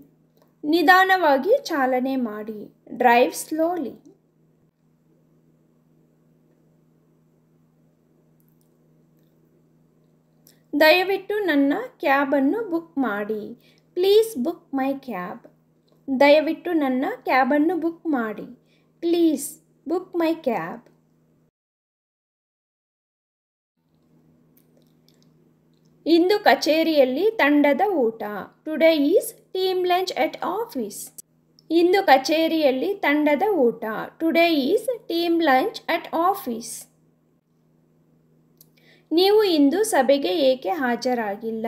Speaker 1: ನಿಧಾನವಾಗಿ ಚಾಲನೆ ಮಾಡಿ. Drive slowly. ದಯವಿಟ್ಟು ನನ್ನ ಕ್ಯಾಬನ್ನು ಬುಕ್ ಮಾಡಿ. Please book my cab. ದಯವಿಟ್ಟು ನನ್ನ ಕ್ಯಾಬನ್ನು ಬುಕ್ ಮಾಡಿ. Please book my cab. ಇಂದು ಕಚೇರಿಯಲ್ಲಿ ತಂಡದ ಊಟ. Today is team lunch at office. ಇಂದು ಕಚೇರಿಯಲ್ಲಿ ತಂಡದ ಊಟ. Today is team lunch at office. ನೀವು ಇಂದು ಸಭೆಗೆ ಏಕೆ ಹಾಜರಾಗಿಲ್ಲ?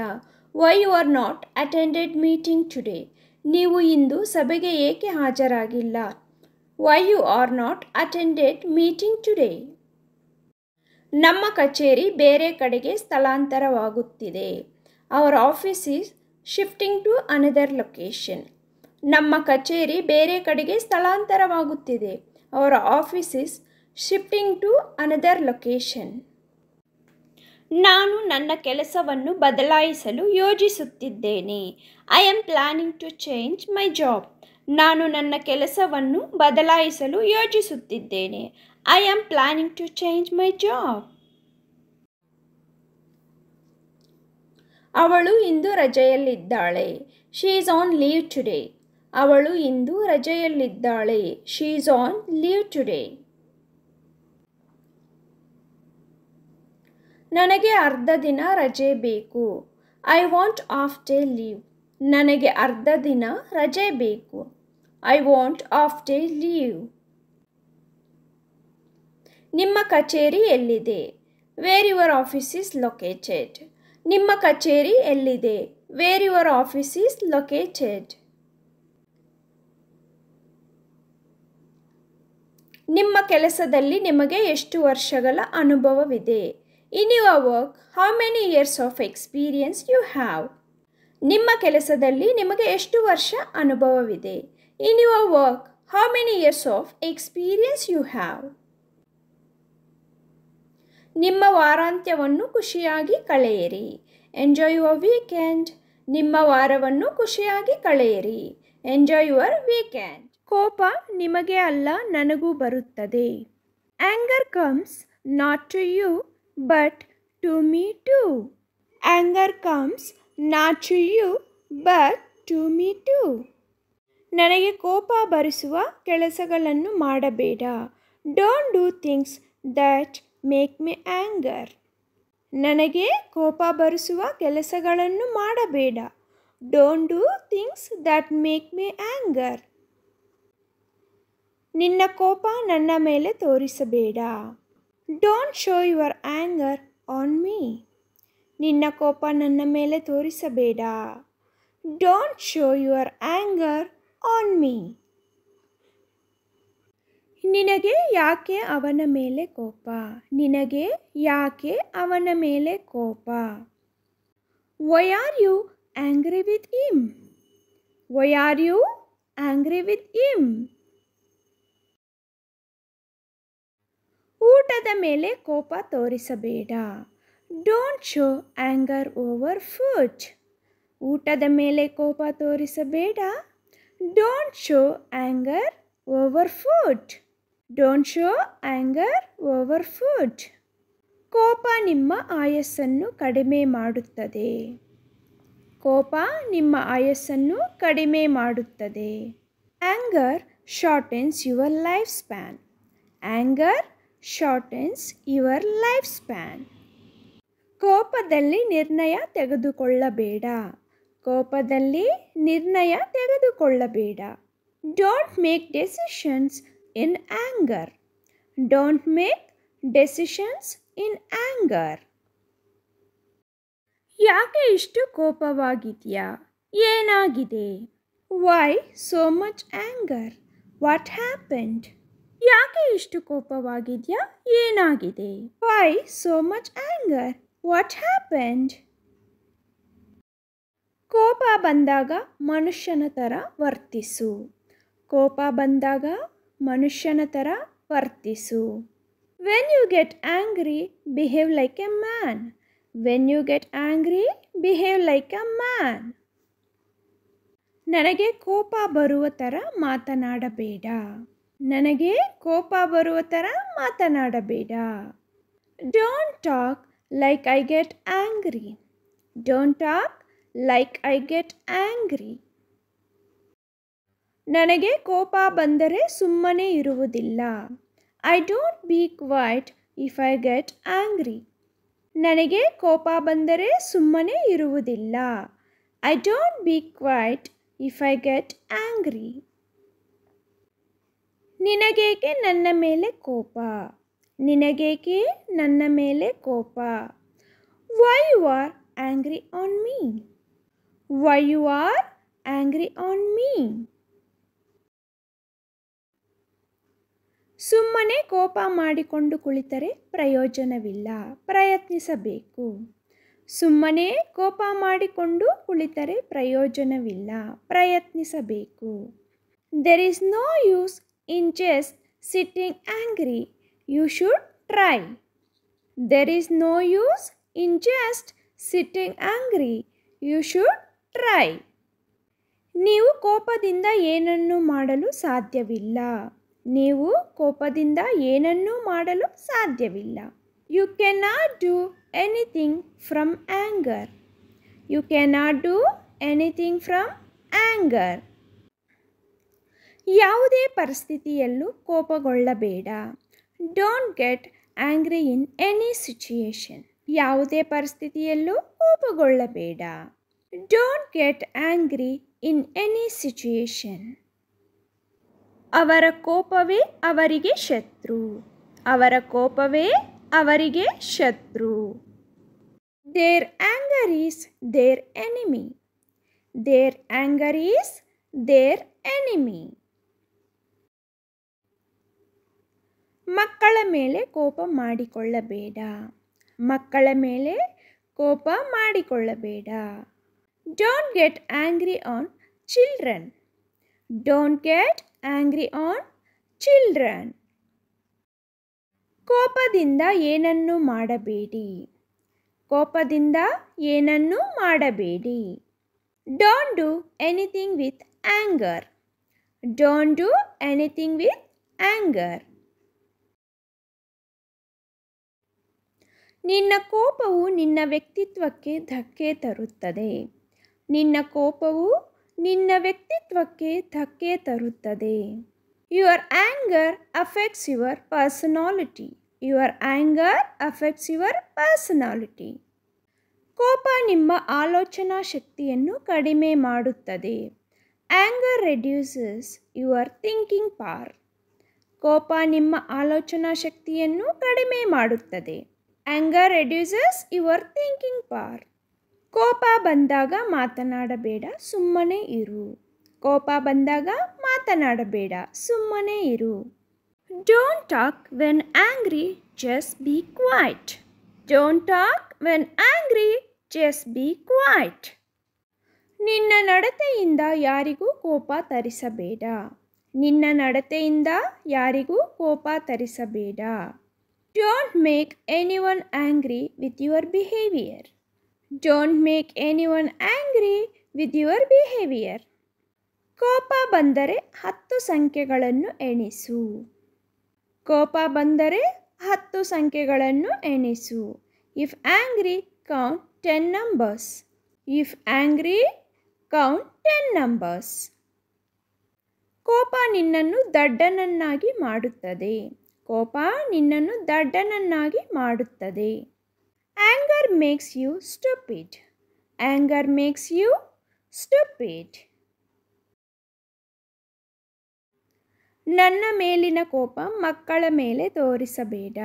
Speaker 1: Why you are not attended meeting today. ನೀವು ಇಂದು ಸಭೆಗೆ ಏಕೆ ಹಾಜರಾಗಿಲ್ಲ? Why you are not attended meeting today. ನಮ್ಮ ಕಚೇರಿ ಬೇರೆ ಕಡೆಗೆ ಸ್ಥಳಾಂತರವಾಗುತ್ತಿದೆ. Our office is shifting to another location. ನಮ್ಮ ಕಚೇರಿ ಬೇರೆ ಕಡೆಗೆ ಸ್ಥಳಾಂತರವಾಗುತ್ತಿದೆ. Our office is shifting to another location. ನಾನು ನನ್ನ ಕೆಲಸವನ್ನು ಬದಲಾಯಿಸಲು ಯೋಜಿಸುತ್ತಿದ್ದೇನೆ. I am planning to change my job. ನಾನು ನನ್ನ ಕೆಲಸವನ್ನು ಬದಲಾಯಿಸಲು ಯೋಜಿಸುತ್ತಿದ್ದೇನೆ. I am planning to change my job. ಅವಳು ಇಂದು ರಜೆಯಲ್ಲಿದ್ದಾಳೆ. She is on leave today. ಅವಳು ಇಂದು ರಜೆಯಲ್ಲಿದ್ದಾಳೆ. She is on leave today. ನನಗೆ ಅರ್ಧ ದಿನ ರಜೆ ಬೇಕು. I want half day leave. ನನಗೆ ಅರ್ಧ ದಿನ ರಜೆ ಬೇಕು. I want half day leave. ನಿಮ್ಮ ಕಚೇರಿ ಎಲ್ಲಿದೆ? Where your office is located. ನಿಮ್ಮ ಕಚೇರಿ ಎಲ್ಲಿದೆ? Where your office is located. ನಿಮ್ಮ ಕೆಲಸದಲ್ಲಿ ನಿಮಗೆ ಎಷ್ಟು ವರ್ಷಗಳ ಅನುಭವವಿದೆ? In your work how many years of experience you have. ನಿಮ್ಮ ಕೆಲಸದಲ್ಲಿ ನಿಮಗೆ ಎಷ್ಟು ವರ್ಷ ಅನುಭವವಿದೆ? In your work how many years of experience you have. ನಿಮ್ಮ ವಾರಾಂತ್ಯವನ್ನು ಖುಷಿಯಾಗಿ ಕಳೆಯಿರಿ. Enjoy your weekend. ನಿಮ್ಮ ವಾರವನ್ನು ಖುಷಿಯಾಗಿ ಕಳೆಯಿರಿ. Enjoy your weekend. ಕೋಪ ನಿಮಗೆ ಅಲ್ಲ, ನನಗೂ ಬರುತ್ತದೆ. Anger comes not to you but to me too. Anger comes not to you but to me too. ನನಗೆ ಕೋಪ ಬರಿಸುವ ಕೆಲಸಗಳನ್ನು ಮಾಡಬೇಡ. Don't do things that make me anger. ನನಗೆ ಕೋಪ ಬರಿಸುವ ಕೆಲಸಗಳನ್ನು ಮಾಡಬೇಡ. Don't do things that make me anger. ನಿನ್ನ ಕೋಪ ನನ್ನ ಮೇಲೆ ತೋರಿಸಬೇಡ. Don't show your anger on me. ನಿನ್ನ ಕೋಪ ನನ್ನ ಮೇಲೆ ತೋರಿಸಬೇಡ. Don't show your anger on me. ನಿನಗೆ ಯಾಕೆ ಅವನ ಮೇಲೆ ಕೋಪ? ನಿನಗೆ ಯಾಕೆ ಅವನ ಮೇಲೆ ಕೋಪ? Why are you angry with him? Why are you angry with him? ಊಟದ ಮೇಲೆ ಕೋಪ ತೋರಿಸಬೇಡ. Don't show anger over food. ಊಟದ ಮೇಲೆ ಕೋಪ ತೋರಿಸಬೇಡ. Don't show anger over food. Don't show anger over food. ಕೋಪ ನಿಮ್ಮ ಆಯಸ್ಸನ್ನು ಕಡಿಮೆ ಮಾಡುತ್ತದೆ. ಕೋಪ ನಿಮ್ಮ ಆಯಸ್ಸನ್ನು ಕಡಿಮೆ ಮಾಡುತ್ತದೆ. Anger shortens your lifespan. Anger shortens your lifespan. ಕೋಪದಲ್ಲಿ ನಿರ್ಣಯ ತೆಗೆದುಕೊಳ್ಳಬೇಡ. ಕೋಪದಲ್ಲಿ ನಿರ್ಣಯ ತೆಗೆದುಕೊಳ್ಳಬೇಡ. Don't make decisions in anger. Don't make decisions in anger. ಯಾಕೆ ಇಷ್ಟು ಕೋಪವಾಗಿದೆಯಾ? ಏನಾಗಿದೆ? Why so much anger? What happened? ಯಾಕೆ ಇಷ್ಟು ಕೋಪವಾಗಿದೆಯಾ? ಏನಾಗಿದೆ? Why so much anger? What happened? ಕೋಪ ಬಂದಾಗ ಮನುಷ್ಯನ ಥರ ವರ್ತಿಸು. ಕೋಪ ಬಂದಾಗ ಮನುಷ್ಯನ ಥರ ವರ್ತಿಸು. When you get angry, behave like a man. When you get angry, behave like a man. ನನಗೆ ಕೋಪ ಬರುವ ಥರ ಮಾತನಾಡಬೇಡ. ನನಗೆ ಕೋಪ ಬರುವ ಥರ ಮಾತನಾಡಬೇಡ. Don't talk like I get angry. Don't talk like I get angry. ನನಗೆ ಕೋಪ ಬಂದರೆ ಸುಮ್ಮನೆ ಇರುವುದಿಲ್ಲ. I don't be quiet if I get angry. ನನಗೆ ಕೋಪ ಬಂದರೆ ಸುಮ್ಮನೆ ಇರುವುದಿಲ್ಲ. I don't be quiet if I get angry. ನಿನಗೇಕೆ ನನ್ನ ಮೇಲೆ ಕೋಪ? ನಿನಗೇಕೆ ನನ್ನ ಮೇಲೆ ಕೋಪ? Why you are angry on me? Why you are angry on me? ಸುಮ್ಮನೆ ಕೋಪ ಮಾಡಿಕೊಂಡು ಕುಳಿತರೆ ಪ್ರಯೋಜನವಿಲ್ಲ. ಪ್ರಯತ್ನಿಸಬೇಕು. ಸುಮ್ಮನೆ ಕೋಪ ಮಾಡಿಕೊಂಡು ಕುಳಿತರೆ ಪ್ರಯೋಜನವಿಲ್ಲ. ಪ್ರಯತ್ನಿಸಬೇಕು. There is no use in just sitting angry. You should try. There is no use in just sitting angry. You should try. ನೀವು ಕೋಪದಿಂದ ಏನನ್ನೂ ಮಾಡಲು ಸಾಧ್ಯವಿಲ್ಲ. ನೀವು ಕೋಪದಿಂದ ಏನನ್ನೂ ಮಾಡಲು ಸಾಧ್ಯವಿಲ್ಲ. You cannot do anything from anger. You cannot do anything from anger. ಯಾವುದೇ ಪರಿಸ್ಥಿತಿಯಲ್ಲೂ ಕೋಪಗೊಳ್ಳಬೇಡ. Don't get angry in any situation. ಯಾವುದೇ ಪರಿಸ್ಥಿತಿಯಲ್ಲೂ ಕೋಪಗೊಳ್ಳಬೇಡ. Don't get angry in any situation. ಅವರ ಕೋಪವೇ ಅವರಿಗೆ ಶತ್ರು. ಅವರ ಕೋಪವೇ ಅವರಿಗೆ ಶತ್ರು. Their anger is their enemy. Their anger is their enemy. ಮಕ್ಕಳ ಮೇಲೆ ಕೋಪ ಮಾಡಿಕೊಳ್ಳಬೇಡ. ಮಕ್ಕಳ ಮೇಲೆ ಕೋಪ ಮಾಡಿಕೊಳ್ಳಬೇಡ. Don't get angry on children. Don't get angry on children. ಕೋಪದಿಂದ ಏನನ್ನೂ ಮಾಡಬೇಡಿ. ಕೋಪದಿಂದ ಏನನ್ನೂ ಮಾಡಬೇಡಿ. Don't do anything with anger. Don't do anything with anger. ನಿನ್ನ ಕೋಪವು ನಿನ್ನ ವ್ಯಕ್ತಿತ್ವಕ್ಕೆ ಧಕ್ಕೆ ತರುತ್ತದೆ. ನಿನ್ನ ಕೋಪವು ನಿನ್ನ ವ್ಯಕ್ತಿತ್ವಕ್ಕೆ ಧಕ್ಕೆ ತರುತ್ತದೆ. Your anger affects your personality. Your anger affects your personality. ಕೋಪ ನಿಮ್ಮ ಆಲೋಚನಾ ಶಕ್ತಿಯನ್ನು ಕಡಿಮೆ ಮಾಡುತ್ತದೆ. Anger reduces your thinking power. ಕೋಪ ನಿಮ್ಮ ಆಲೋಚನಾ ಶಕ್ತಿಯನ್ನು ಕಡಿಮೆ ಮಾಡುತ್ತದೆ. Anger reduces your thinking power. ಕೋಪ ಬಂದಾಗ ಮಾತನಾಡಬೇಡ, ಸುಮ್ಮನೆ ಇರು. ಕೋಪ ಬಂದಾಗ ಮಾತನಾಡಬೇಡ, ಸುಮ್ಮನೆ ಇರು. Don't talk when angry, just be quiet. Don't talk when angry, just be quiet. ನಿನ್ನ ನಡತೆಯಿಂದ ಯಾರಿಗೂ ಕೋಪ ತರಿಸಬೇಡ. ನಿನ್ನ ನಡತೆಯಿಂದ ಯಾರಿಗೂ ಕೋಪ ತರಿಸಬೇಡ. Don't make anyone angry with your behavior. Don't make anyone angry with your behavior. ಕೋಪ ಬಂದರೆ 10 ಸಂಖ್ಯೆಗಳನ್ನು ಎಣಿಸು. ಕೋಪ ಬಂದರೆ 10 ಸಂಖ್ಯೆಗಳನ್ನು ಎಣಿಸು. If angry, count 10 numbers. If angry, count 10 numbers. ಕೋಪ ನಿನ್ನನ್ನು ದಡ್ಡನನ್ನಾಗಿ ಮಾಡುತ್ತದೆ. ಕೋಪ ನಿನ್ನನ್ನು ದಡ್ಡನನ್ನಾಗಿ ಮಾಡುತ್ತದೆ. Anger makes you stupid. Anger makes you stupid. ನನ್ನ ಮೇಲಿನ ಕೋಪ ಮಕ್ಕಳ ಮೇಲೆ ತೋರಿಸಬೇಡ.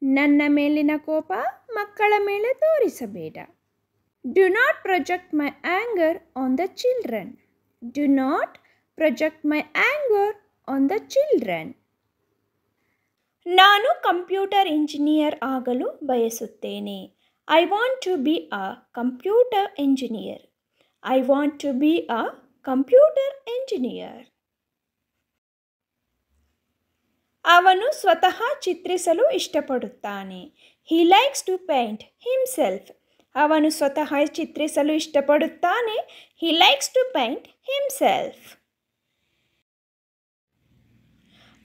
Speaker 1: ನನ್ನ ಮೇಲಿನ ಕೋಪ ಮಕ್ಕಳ ಮೇಲೆ ತೋರಿಸಬೇಡ. Do not project my anger on the children. Do not project my anger on the children. ನಾನು ಕಂಪ್ಯೂಟರ್ ಇಂಜಿನಿಯರ್ ಆಗಲು ಬಯಸುತ್ತೇನೆ. I want to be a computer engineer. I want to be a computer engineer. ಅವನು ಸ್ವತಃ ಚಿತ್ರಿಸಲು ಇಷ್ಟಪಡುತ್ತಾನೆ. He likes to paint himself. ಅವನು ಸ್ವತಃ ಚಿತ್ರಿಸಲು ಇಷ್ಟಪಡುತ್ತಾನೆ. He likes to paint himself.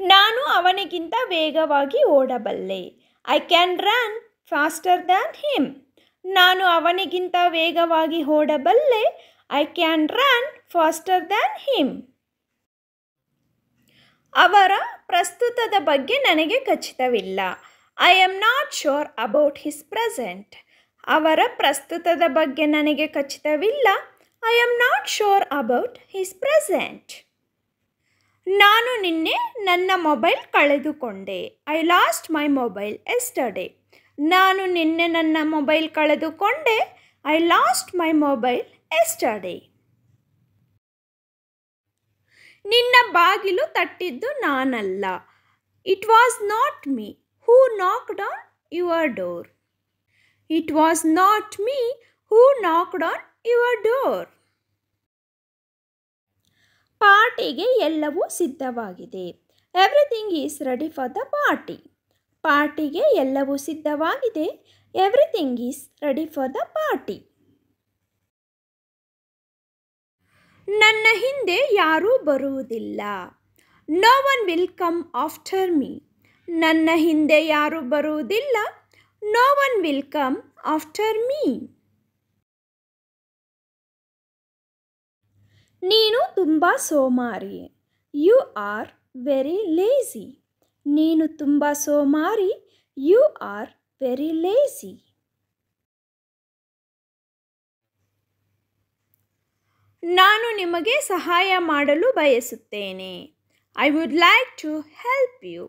Speaker 1: ನಾನು ಅವನಿಗಿಂತ ವೇಗವಾಗಿ ಓಡಬಲ್ಲೆ. I can run faster than him. ನಾನು ಅವನಿಗಿಂತ ವೇಗವಾಗಿ ಓಡಬಲ್ಲೆ. I can run faster than him. ಅವರ ಪ್ರಸ್ತುತದ ಬಗ್ಗೆ ನನಗೆ ಖಚಿತವಿಲ್ಲ. I am not sure about his present. ಅವರ ಪ್ರಸ್ತುತದ ಬಗ್ಗೆ ನನಗೆ ಖಚಿತವಿಲ್ಲ. I am not sure about his present. ನಾನು ನಿನ್ನೆ ನನ್ನ ಮೊಬೈಲ್ ಕಳೆದುಕೊಂಡೆ. I lost my mobile yesterday. ನಾನು ನಿನ್ನೆ ನನ್ನ ಮೊಬೈಲ್ ಕಳೆದುಕೊಂಡೆ. I lost my mobile yesterday. ನಿನ್ನ ಬಾಗಿಲು ತಟ್ಟಿದ್ದು ನಾನಲ್ಲ. It was not me who knocked on your door. It was not me who knocked on your door. ಪಾರ್ಟಿಗೆ ಎಲ್ಲವೂ ಸಿದ್ಧವಾಗಿದೆ. Everything is ready for the party. ಪಾರ್ಟಿಗೆ ಎಲ್ಲವೂ ಸಿದ್ಧವಾಗಿದೆ. Everything is ready for the party. ನನ್ನ ಹಿಂದೆ ಯಾರೂ ಬರುವುದಿಲ್ಲ. No one will come after me. ನನ್ನ ಹಿಂದೆ ಯಾರೂ ಬರುವುದಿಲ್ಲ. No one will come after me. ನೀನು ತುಂಬ ಸೋಮಾರಿ. You are very lazy. ನೀನು ತುಂಬ ಸೋಮಾರಿ. You are very lazy. ನಾನು ನಿಮಗೆ ಸಹಾಯ ಮಾಡಲು ಬಯಸುತ್ತೇನೆ. I would like to help you.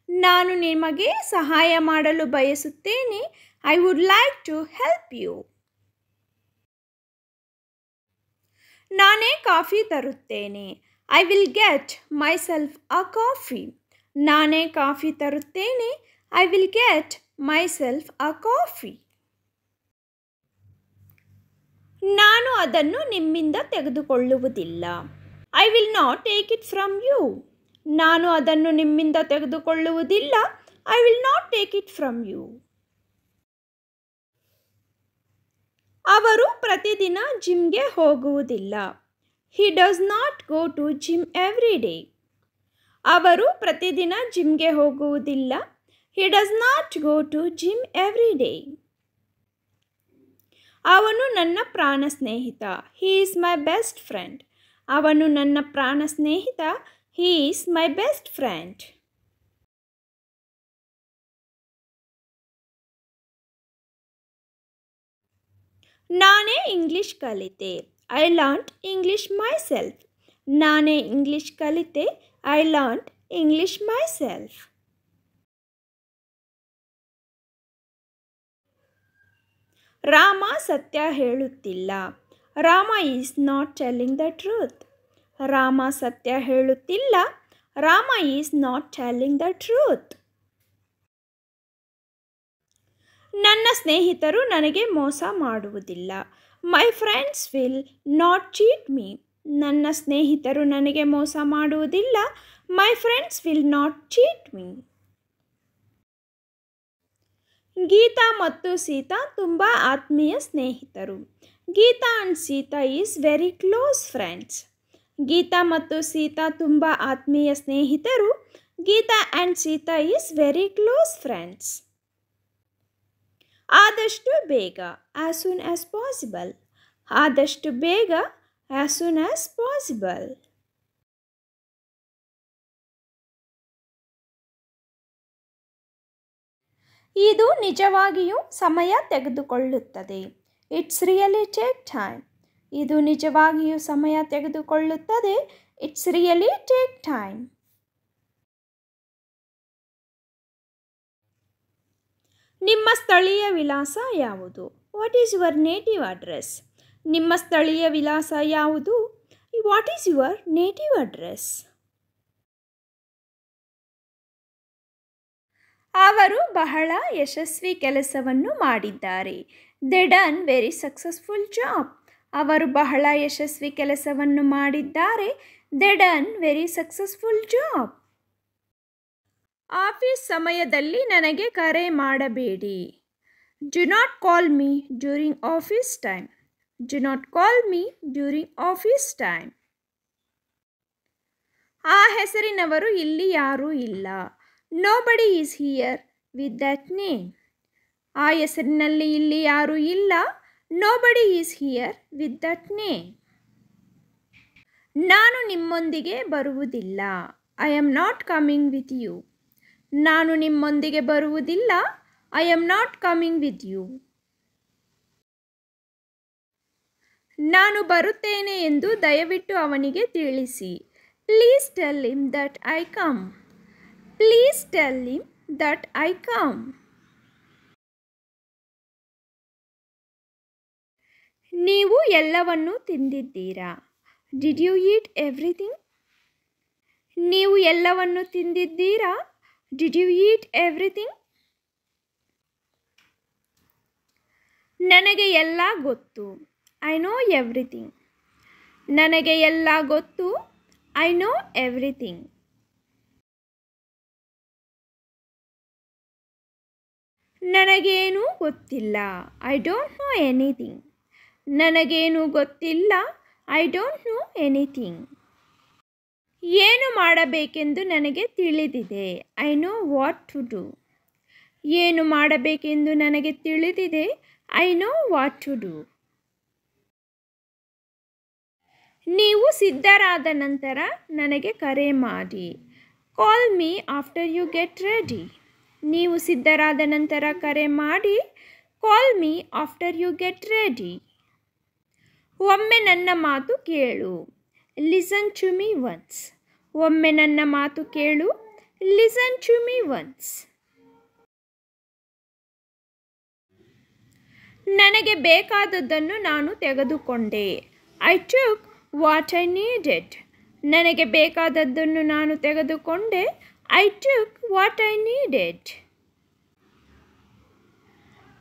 Speaker 1: ನಾನು ನಿಮಗೆ ಸಹಾಯ ಮಾಡಲು ಬಯಸುತ್ತೇನೆ. I would like to help you. ನಾನೇ ಕಾಫಿ ತರುತ್ತೇನೆ. I will get myself a coffee. ನಾನೇ ಕಾಫಿ ತರುತ್ತೇನೆ. I will get myself a coffee. ನಾನು ಅದನ್ನು ನಿಮ್ಮಿಂದ ತೆಗೆದುಕೊಳ್ಳುವುದಿಲ್ಲ. I will not take it from you. ನಾನು ಅದನ್ನು ನಿಮ್ಮಿಂದ ತೆಗೆದುಕೊಳ್ಳುವುದಿಲ್ಲ. I will not take it from you. ಅವರು ಪ್ರತಿದಿನ ಜಿಮ್ಗೆ ಹೋಗುವುದಿಲ್ಲ. He does not go to gym every day. ಅವರು ಪ್ರತಿದಿನ ಜಿಮ್ಗೆ ಹೋಗುವುದಿಲ್ಲ. He does not go to gym every day. ಅವನು ನನ್ನ ಪ್ರಾಣ ಸ್ನೇಹಿತ. He is my best friend. ಅವನು ನನ್ನ ಪ್ರಾಣ ಸ್ನೇಹಿತ. He is my best friend. ನಾನೇ ಇಂಗ್ಲಿಷ್ ಕಲಿತೆ. I learnt English myself. ನಾನೇ ಇಂಗ್ಲಿಷ್ ಕಲಿತೆ. I learnt English myself. Rama ಸತ್ಯ ಹೇಳುತ್ತಿಲ್ಲ. Rama is not telling the truth. Rama ಸತ್ಯ ಹೇಳುತ್ತಿಲ್ಲ. Rama is not telling the truth. ನನ್ನ ಸ್ನೇಹಿತರು ನನಗೆ ಮೋಸ ಮಾಡುವುದಿಲ್ಲ. My friends will not cheat me. ನನ್ನ ಸ್ನೇಹಿತರು ನನಗೆ ಮೋಸ ಮಾಡುವುದಿಲ್ಲ. My friends will not cheat me. Geeta ಮತ್ತು ಸೀತಾ ತುಂಬ ಆತ್ಮೀಯ ಸ್ನೇಹಿತರು. Geeta and Sita is very close friends. Geetha ಮತ್ತು ಸೀತಾ ತುಂಬ ಆತ್ಮೀಯ ಸ್ನೇಹಿತರು. Geeta and Sita is very close friends. ಆದಷ್ಟು ಬೇಗ, ಆ್ಯಸ್ ಸೂನ್ ಆ್ಯಸ್ ಪಾಸಿಬಲ್. ಆದಷ್ಟು ಬೇಗ, ಆ್ಯಸ್ ಸೂನ್ ಆ್ಯಸ್ ಪಾಸಿಬಲ್. ಇದು ನಿಜವಾಗಿಯೂ ಸಮಯ ತೆಗೆದುಕೊಳ್ಳುತ್ತದೆ. It's really take time. ಇದು ನಿಜವಾಗಿಯೂ ಸಮಯ ತೆಗೆದುಕೊಳ್ಳುತ್ತದೆ. It's really take time. ನಿಮ್ಮ ಸ್ಥಳೀಯ ವಿಳಾಸ ಯಾವುದು? What is your native address? ನಿಮ್ಮ ಸ್ಥಳೀಯ ವಿಳಾಸ ಯಾವುದು? What is your native address? ಅವರು ಬಹಳ ಯಶಸ್ವಿ ಕೆಲಸವನ್ನು ಮಾಡಿದ್ದಾರೆ. They done very successful job. ಅವರು ಬಹಳ ಯಶಸ್ವಿ ಕೆಲಸವನ್ನು ಮಾಡಿದ್ದಾರೆ. They done very successful job. Office ಸಮಯದಲ್ಲಿ ನನಗೆ ಕರೆ ಮಾಡಬೇಡಿ. Do not call me during office time. Do not call me during office time. ಆ ಹೆಸರಿನವರು ಇಲ್ಲಿ ಯಾರೂ ಇಲ್ಲ. Nobody is here with that name. ಆ ಹೆಸರಿನಲ್ಲಿ ಇಲ್ಲಿ ಯಾರೂ ಇಲ್ಲ. Nobody is here with that name. ನಾನು ನಿಮ್ಮೊಂದಿಗೆ ಬರುವುದಿಲ್ಲ. I am not coming with you. ನಾನು ನಿಮ್ಮೊಂದಿಗೆ ಬರುವುದಿಲ್ಲ. I am not coming with you. ನಾನು ಬರುತ್ತೇನೆ ಎಂದು ದಯವಿಟ್ಟು ಅವನಿಗೆ ತಿಳಿಸಿ. Please tell him that I come. Please tell him that I come. ನೀವು ಎಲ್ಲವನ್ನೂ ತಿಂದಿದ್ದೀರಾ? Did you eat everything? ನೀವು ಎಲ್ಲವನ್ನೂ ತಿಂದಿದ್ದೀರಾ? Did you eat everything? ನನಗೆ ಎಲ್ಲ ಗೊತ್ತು. I know everything. ನನಗೆ ಎಲ್ಲ ಗೊತ್ತು. I know everything. ನನಗೇನೂ ಗೊತ್ತಿಲ್ಲ. I don't know anything. ನನಗೇನೂ ಗೊತ್ತಿಲ್ಲ. I don't know anything. ಏನು ಮಾಡಬೇಕೆಂದು ನನಗೆ ತಿಳಿದಿದೆ. I know what to do. ಏನು ಮಾಡಬೇಕೆಂದು ನನಗೆ ತಿಳಿದಿದೆ. I know what to do. ನೀವು ಸಿದ್ಧರಾದ ನಂತರ ನನಗೆ ಕರೆ ಮಾಡಿ. Call me after you get ready. ನೀವು ಸಿದ್ಧರಾದ ನಂತರ ಕರೆ ಮಾಡಿ. Call me after you get ready. ಒಮ್ಮೆ ನನ್ನ ಮಾತು ಕೇಳು. Listen to me once. ಒಮ್ಮೆ ನನ್ನ ಮಾತು ಕೇಳು. Listen to me once. ನನಗೆ ಬೇಕಾದದ್ದನ್ನು ನಾನು ತೆಗೆದುಕೊಂಡೆ. I took what I needed. ನನಗೆ ಬೇಕಾದದ್ದನ್ನು ನಾನು ತೆಗೆದುಕೊಂಡೆ. I took what I needed.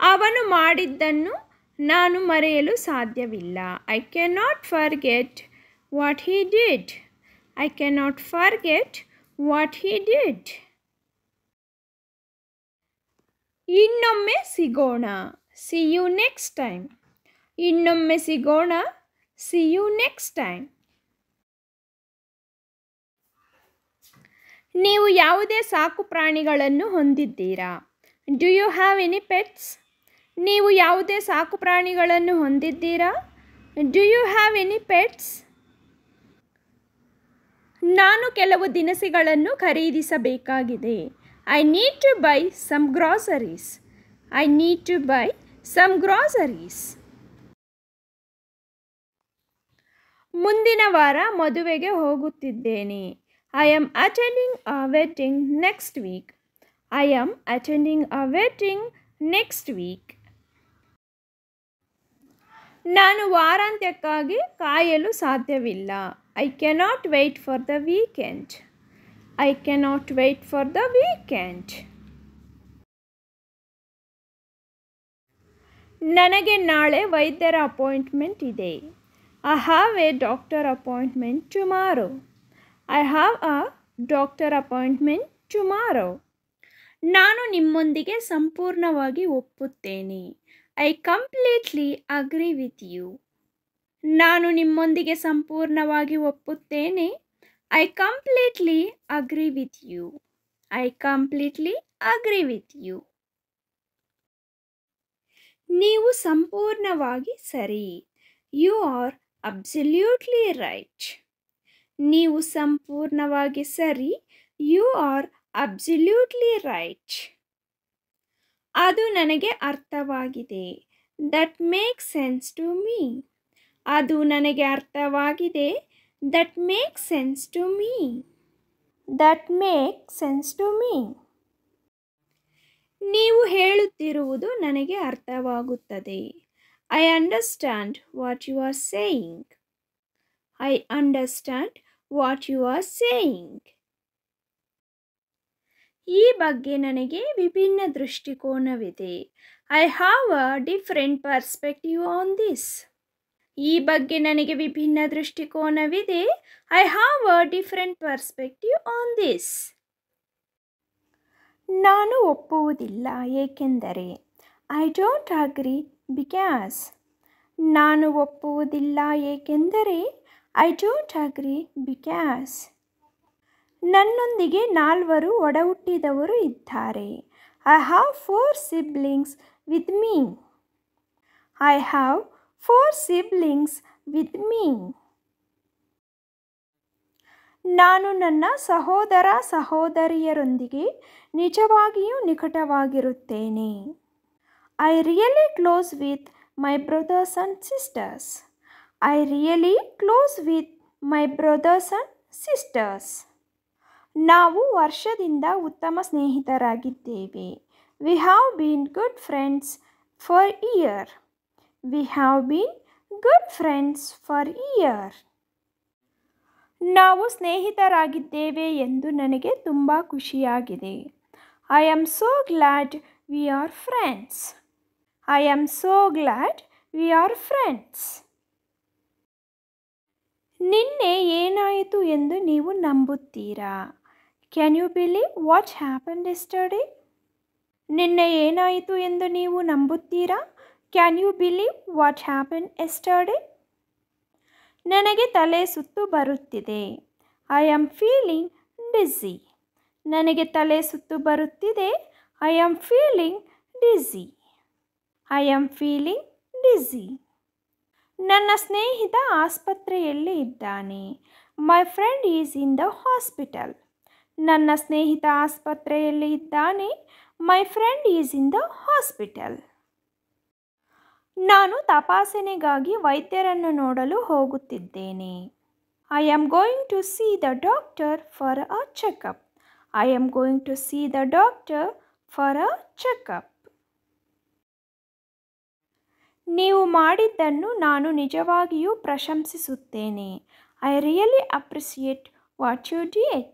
Speaker 1: ಅವನು ಮಾಡಿದ್ದನ್ನು ನಾನು ಮರೆಯಲು ಸಾಧ್ಯವಿಲ್ಲ. I can not forget what he did. I can not forget what he did. ಇನ್ನೊಮ್ಮೆ ಸಿಗೋಣ. See you next time. ಇನ್ನೊಮ್ಮೆ ಸಿಗೋಣ. See you next time. ನೀವು ಯಾವುದೇ ಸಾಕು ಪ್ರಾಣಿಗಳನ್ನು ಹೊಂದಿದ್ದೀರಾ? Do you have any pets? ನೀವು ಯಾವುದೇ ಸಾಕು ಪ್ರಾಣಿಗಳನ್ನು ಹೊಂದಿದ್ದೀರಾ? Do you have any pets? ನಾನು ಕೆಲವು ದಿನಸಿಗಳನ್ನು ಖರೀದಿಸಬೇಕಾಗಿದೆ. I need to buy some groceries. I need to buy some groceries. ಮುಂದಿನ ವಾರ ಮದುವೆಗೆ ಹೋಗುತ್ತಿದ್ದೇನೆ. I am attending a wedding next week. I am attending a wedding next week. ನಾನು ವಾರಾಂತ್ಯಕ್ಕಾಗಿ ಕಾಯಲು ಸಾಧ್ಯವಿಲ್ಲ. I cannot wait for the weekend. I cannot wait for the weekend. ನನಗೆ ನಾಳೆ ವೈದ್ಯರ ಅಪಾಯಿಂಟ್ಮೆಂಟ್ ಇದೆ. I have a doctor appointment tomorrow. I have a doctor appointment tomorrow. ನಾನು ನಿಮ್ಮೊಂದಿಗೆ ಸಂಪೂರ್ಣವಾಗಿ ಒಪ್ಪುತ್ತೇನೆ. I completely agree with you. ನಾನು ನಿಮ್ಮೊಂದಿಗೆ ಸಂಪೂರ್ಣವಾಗಿ ಒಪ್ಪುತ್ತೇನೆ. I completely agree with you. I completely agree with you. ನೀವು ಸಂಪೂರ್ಣವಾಗಿ ಸರಿ. You are absolutely right. ನೀವು ಸಂಪೂರ್ಣವಾಗಿ ಸರಿ. You are absolutely right. ಅದು ನನಗೆ ಅರ್ಥವಾಗಿದೆ. That makes sense to me. ಅದು ನನಗೆ ಅರ್ಥವಾಗಿದೆ. That makes sense to me. That makes sense to me. ನೀವು ಹೇಳುತ್ತಿರುವುದು ನನಗೆ ಅರ್ಥವಾಗುತ್ತದೆ. I understand what you are saying. I understand what you are saying. ಈ ಬಗ್ಗೆ ನನಗೆ ವಿಭಿನ್ನ ದೃಷ್ಟಿಕೋನವಿದೆ. I have a different perspective on this. ಈ ಬಗ್ಗೆ ನನಗೆ ವಿಭಿನ್ನ ದೃಷ್ಟಿಕೋನವಿದೆ. I have a different perspective on this. ನಾನು ಒಪ್ಪುವುದಿಲ್ಲ ಏಕೆಂದರೆ. I don't agree because. ನಾನು ಒಪ್ಪುವುದಿಲ್ಲ ಏಕೆಂದರೆ. I don't agree because. ನನ್ನೊಂದಿಗೆ 4 ಒಡಹುಟ್ಟಿದವರು ಇದ್ದಾರೆ. I have 4 siblings with me. I have 4 siblings with me. ನಾನು ನನ್ನ ಸಹೋದರ ಸಹೋದರಿಯರೊಂದಿಗೆ ನಿಜವಾಗಿಯೂ ನಿಕಟವಾಗಿರುತ್ತೇನೆ. I really close with my brothers and sisters. I really close with my brothers and sisters. ನಾವು ವರ್ಷದಿಂದ ಉತ್ತಮ ಸ್ನೇಹಿತರಾಗಿದ್ದೇವೆ. We have been good friends for a year. We have been good friends for a year. ನಾವು ಸ್ನೇಹಿತರಾಗಿದ್ದೇವೆ ಎಂದು ನನಗೆ ತುಂಬ ಖುಷಿಯಾಗಿದೆ. I am so glad we are friends. I am so glad we are friends. ನಿನ್ನೆ ಏನಾಯಿತು ಎಂದು ನೀವು ನಂಬುತ್ತೀರಾ? Can you believe what happened yesterday? ನಿನ್ನೆ ಏನಾಯಿತು ಎಂದು ನೀವು ನಂಬುತ್ತೀರಾ? Can you believe what happened yesterday? ನನಗೆ ತಲೆ ಸುತ್ತು ಬರುತ್ತಿದೆ. I am feeling dizzy. ನನಗೆ ತಲೆ ಸುತ್ತು ಬರುತ್ತಿದೆ. I am feeling dizzy. I am feeling dizzy. ನನ್ನ ಸ್ನೇಹಿತ ಆಸ್ಪತ್ರೆಯಲ್ಲಿ ಇದ್ದಾನೆ. My friend is in the hospital. ನನ್ನ ಸ್ನೇಹಿತ ಆಸ್ಪತ್ರೆಯಲ್ಲಿ ಇದ್ದಾನೆ. My friend is in the hospital. ನಾನು ತಪಾಸಣೆಗಾಗಿ ವೈದ್ಯರನ್ನು ನೋಡಲು ಹೋಗುತ್ತಿದ್ದೇನೆ. I am going to see the doctor for a checkup. I am going to see the doctor for a checkup. ನೀವು ಮಾಡಿದ್ದನ್ನು ನಾನು ನಿಜವಾಗಿಯೂ ಪ್ರಶಂಸಿಸುತ್ತೇನೆ. I really appreciate what you did.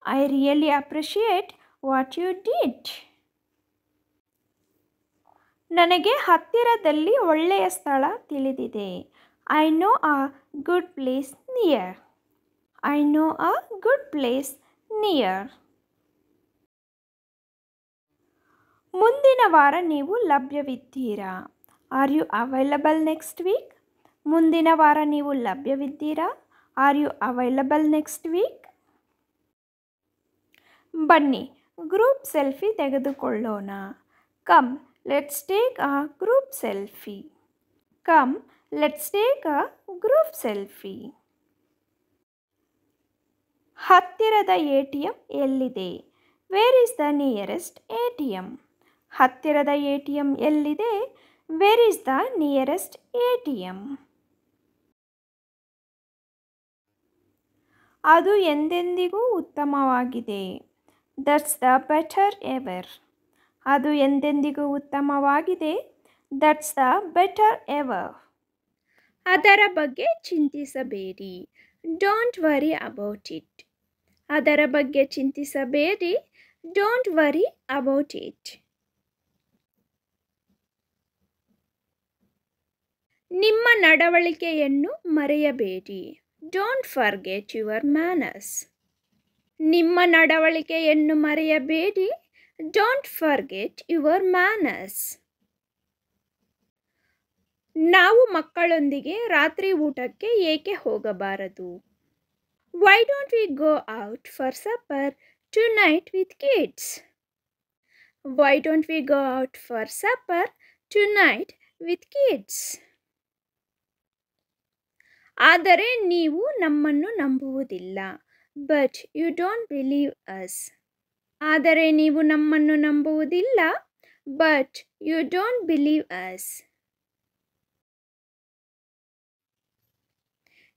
Speaker 1: I really appreciate what you did. ನನಗೆ ಹತ್ತಿರದಲ್ಲಿ ಒಳ್ಳೆಯ ಸ್ಥಳ ತಿಳಿದಿದೆ. I know a good place near. I know a good place near. ಮುಂದಿನ ವಾರ ನೀವು ಲಭ್ಯವಿದ್ದೀರಾ? Are you available next week? ಮುಂದಿನ ವಾರ ನೀವು ಲಭ್ಯವಿದ್ದೀರಾ? Are you available next week? ಬನ್ನಿ ಗ್ರೂಪ್ ಸೆಲ್ಫಿ ತೆಗೆದುಕೊಳ್ಳೋಣ. Come let's take a group selfie. Come let's take a group selfie. ಹತ್ತಿರದ ATM ಎಲ್ಲಿದೆ? Where is the nearest ATM? ಹತ್ತಿರದ ATM ಎಲ್ಲಿದೆ? Where is the nearest ATM? ಅದು ಎಂದೆಂದಿಗೂ ಉತ್ತಮವಾಗಿದೆ. That's the better ever. ಅದು ಎಂದೆಂದಿಗೂ ಉತ್ತಮವಾಗಿದೆ. That's the better ever. ಅದರ ಬಗ್ಗೆ ಚಿಂತಿಸಬೇಡಿ. Don't worry about it. ಅದರ ಬಗ್ಗೆ ಚಿಂತಿಸಬೇಡಿ. Don't worry about it. ನಿಮ್ಮ ನಡವಳಿಕೆಯನ್ನು ಮರೆಯಬೇಡಿ. Don't forget your manners. ನಿಮ್ಮ ನಡವಳಿಕೆಯನ್ನು ಮರೆಯಬೇಡಿ. Don't forget your manners. ನಾವು ಮಕ್ಕಳೊಂದಿಗೆ ರಾತ್ರಿ ಊಟಕ್ಕೆ ಏಕೆ ಹೋಗಬಾರದು? Why don't we go out for supper tonight with kids? Why don't we go out for supper tonight with kids? ಆದರೆ ನೀವು ನಮ್ಮನ್ನು ನಂಬುವುದಿಲ್ಲ. But you don't believe us. ಆದರೆ ನೀವು ನಮ್ಮನ್ನು ನಂಬುವುದಿಲ್ಲ. But you don't believe us.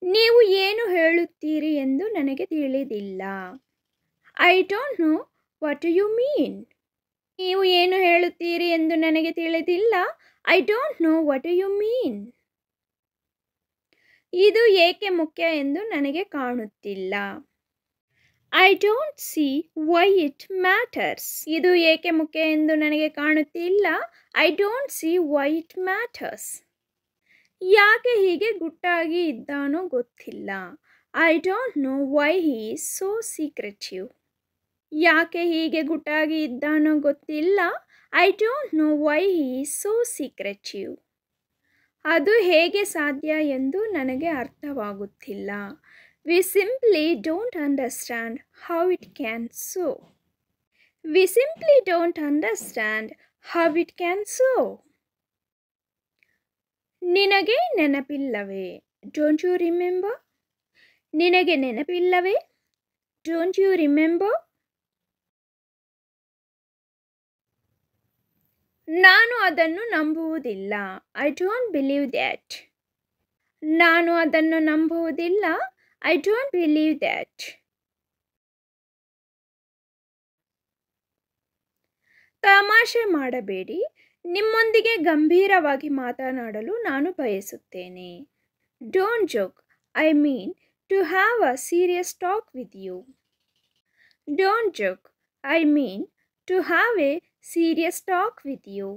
Speaker 1: ನೀವು ಏನು ಹೇಳುತ್ತೀರಿ ಎಂದು ನನಗೆ ತಿಳಿದಿಲ್ಲ. I don't know what you mean. ನೀವು ಏನು ಹೇಳುತ್ತೀರಿ ಎಂದು ನನಗೆ ತಿಳಿದಿಲ್ಲ. I don't know what you mean. ಇದು ಏಕೆ ಮುಖ್ಯ ಎಂದು ನನಗೆ ಕಾಣುತ್ತಿಲ್ಲ. I don't see why it matters. ಇದು ಏಕೆ ಮುಖ್ಯ ಎಂದು ನನಗೆ ಕಾಣುತ್ತಿಲ್ಲ. I don't see why it matters. ಯಾಕೆ ಹೀಗೆ ಗುಟ್ಟಾಗಿ ಇದ್ದಾನೋ ಗೊತ್ತಿಲ್ಲ. I don't know why he is so secretive. ಯಾಕೆ ಹೀಗೆ ಗುಟ್ಟಾಗಿ ಇದ್ದಾನೋ ಗೊತ್ತಿಲ್ಲ. I don't know why he is so secretive. ಅದು ಹೇಗೆ ಸಾಧ್ಯ ಎಂದು ನನಗೆ ಅರ್ಥವಾಗುತ್ತಿಲ್ಲ. We simply don't understand how it can so. We simply don't understand how it can so. ನಿನಗೆ ನೆನಪಿಲ್ಲವೇ? Don't you remember? ನಿನಗೆ ನೆನಪಿಲ್ಲವೇ? Don't you remember? ನಾನು ಅದನ್ನು ನಂಬುವುದಿಲ್ಲ. I don't believe that. ನಾನು ಅದನ್ನು ನಂಬುವುದಿಲ್ಲ. I don't believe that. ತಮಾಷೆ ಮಾಡಬೇಡಿ. ನಿಮ್ಮೊಂದಿಗೆ ಗಂಭೀರವಾಗಿ ಮಾತನಾಡಲು ನಾನು ಬಯಸುತ್ತೇನೆ. Don't joke. I mean to have a serious talk with you. Don't joke. I mean to have a serious talk with you.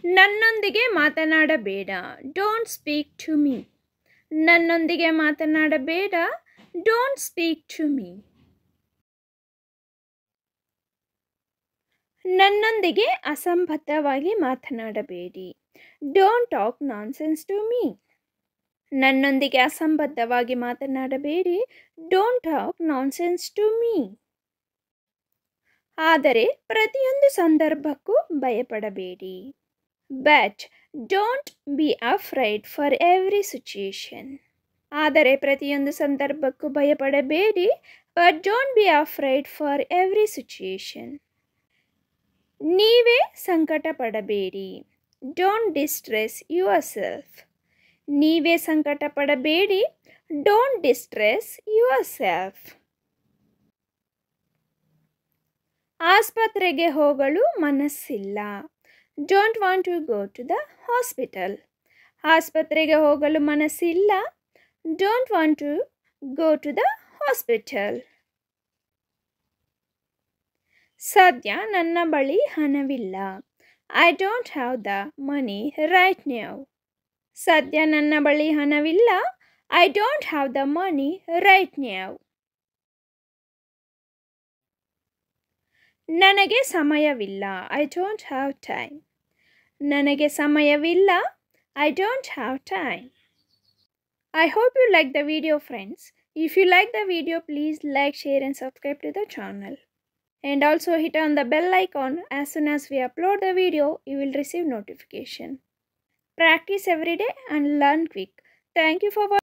Speaker 1: ನನ್ನೊಂದಿಗೆ ಮಾತನಾಡಬೇಡ. Don't speak to me. ನನ್ನೊಂದಿಗೆ ಮಾತನಾಡಬೇಡ. Don't speak to me. ನನ್ನೊಂದಿಗೆ ಅಸಂಬದ್ಧವಾಗಿ ಮಾತನಾಡಬೇಡಿ. Don't talk nonsense to me. ನನ್ನೊಂದಿಗೆ ಅಸಂಬದ್ಧವಾಗಿ ಮಾತನಾಡಬೇಡಿ. Don't talk nonsense to me. ಆದರೆ ಪ್ರತಿಯೊಂದು ಸಂದರ್ಭಕ್ಕೂ ಭಯಪಡಬೇಡಿ. But don't be afraid for every situation. ಆದರೆ ಪ್ರತಿಯೊಂದು ಸಂದರ್ಭಕ್ಕೂ ಭಯಪಡಬೇಡಿ. But don't be afraid for every situation. ನೀವೇ ಸಂಕಟ ಪಡಬೇಡಿ. Don't distress yourself. ನೀವೇ ಸಂಕಟ ಪಡಬೇಡಿ. Don't distress yourself. ಆಸ್ಪತ್ರೆಗೆ ಹೋಗಲು ಮನಸ್ಸಿಲ್ಲ. Don't want to go to the hospital. ಆಸ್ಪತ್ರೆಗೆ ಹೋಗಲು ಮನಸ್ಸಿಲ್ಲ. Don't want to go to the hospital. ಸದ್ಯ ನನ್ನ ಬಳಿ ಹಣವಿಲ್ಲ. I don't have the money right now. ಸದ್ಯ ನನ್ನ ಬಳಿ ಹಣವಿಲ್ಲ. I don't have the money right now. ನನಗೆ ಸಮಯವಿಲ್ಲ. I don't have time. ನನಗೆ ಸಮಯವಿಲ್ಲ. I don't have time. I hope you like the video, friends. If you like the video, please like, share and subscribe to the channel. And also hit on the bell icon. As soon as we upload the video, you will receive notification. Practice every day and learn quick. Thank you for watching.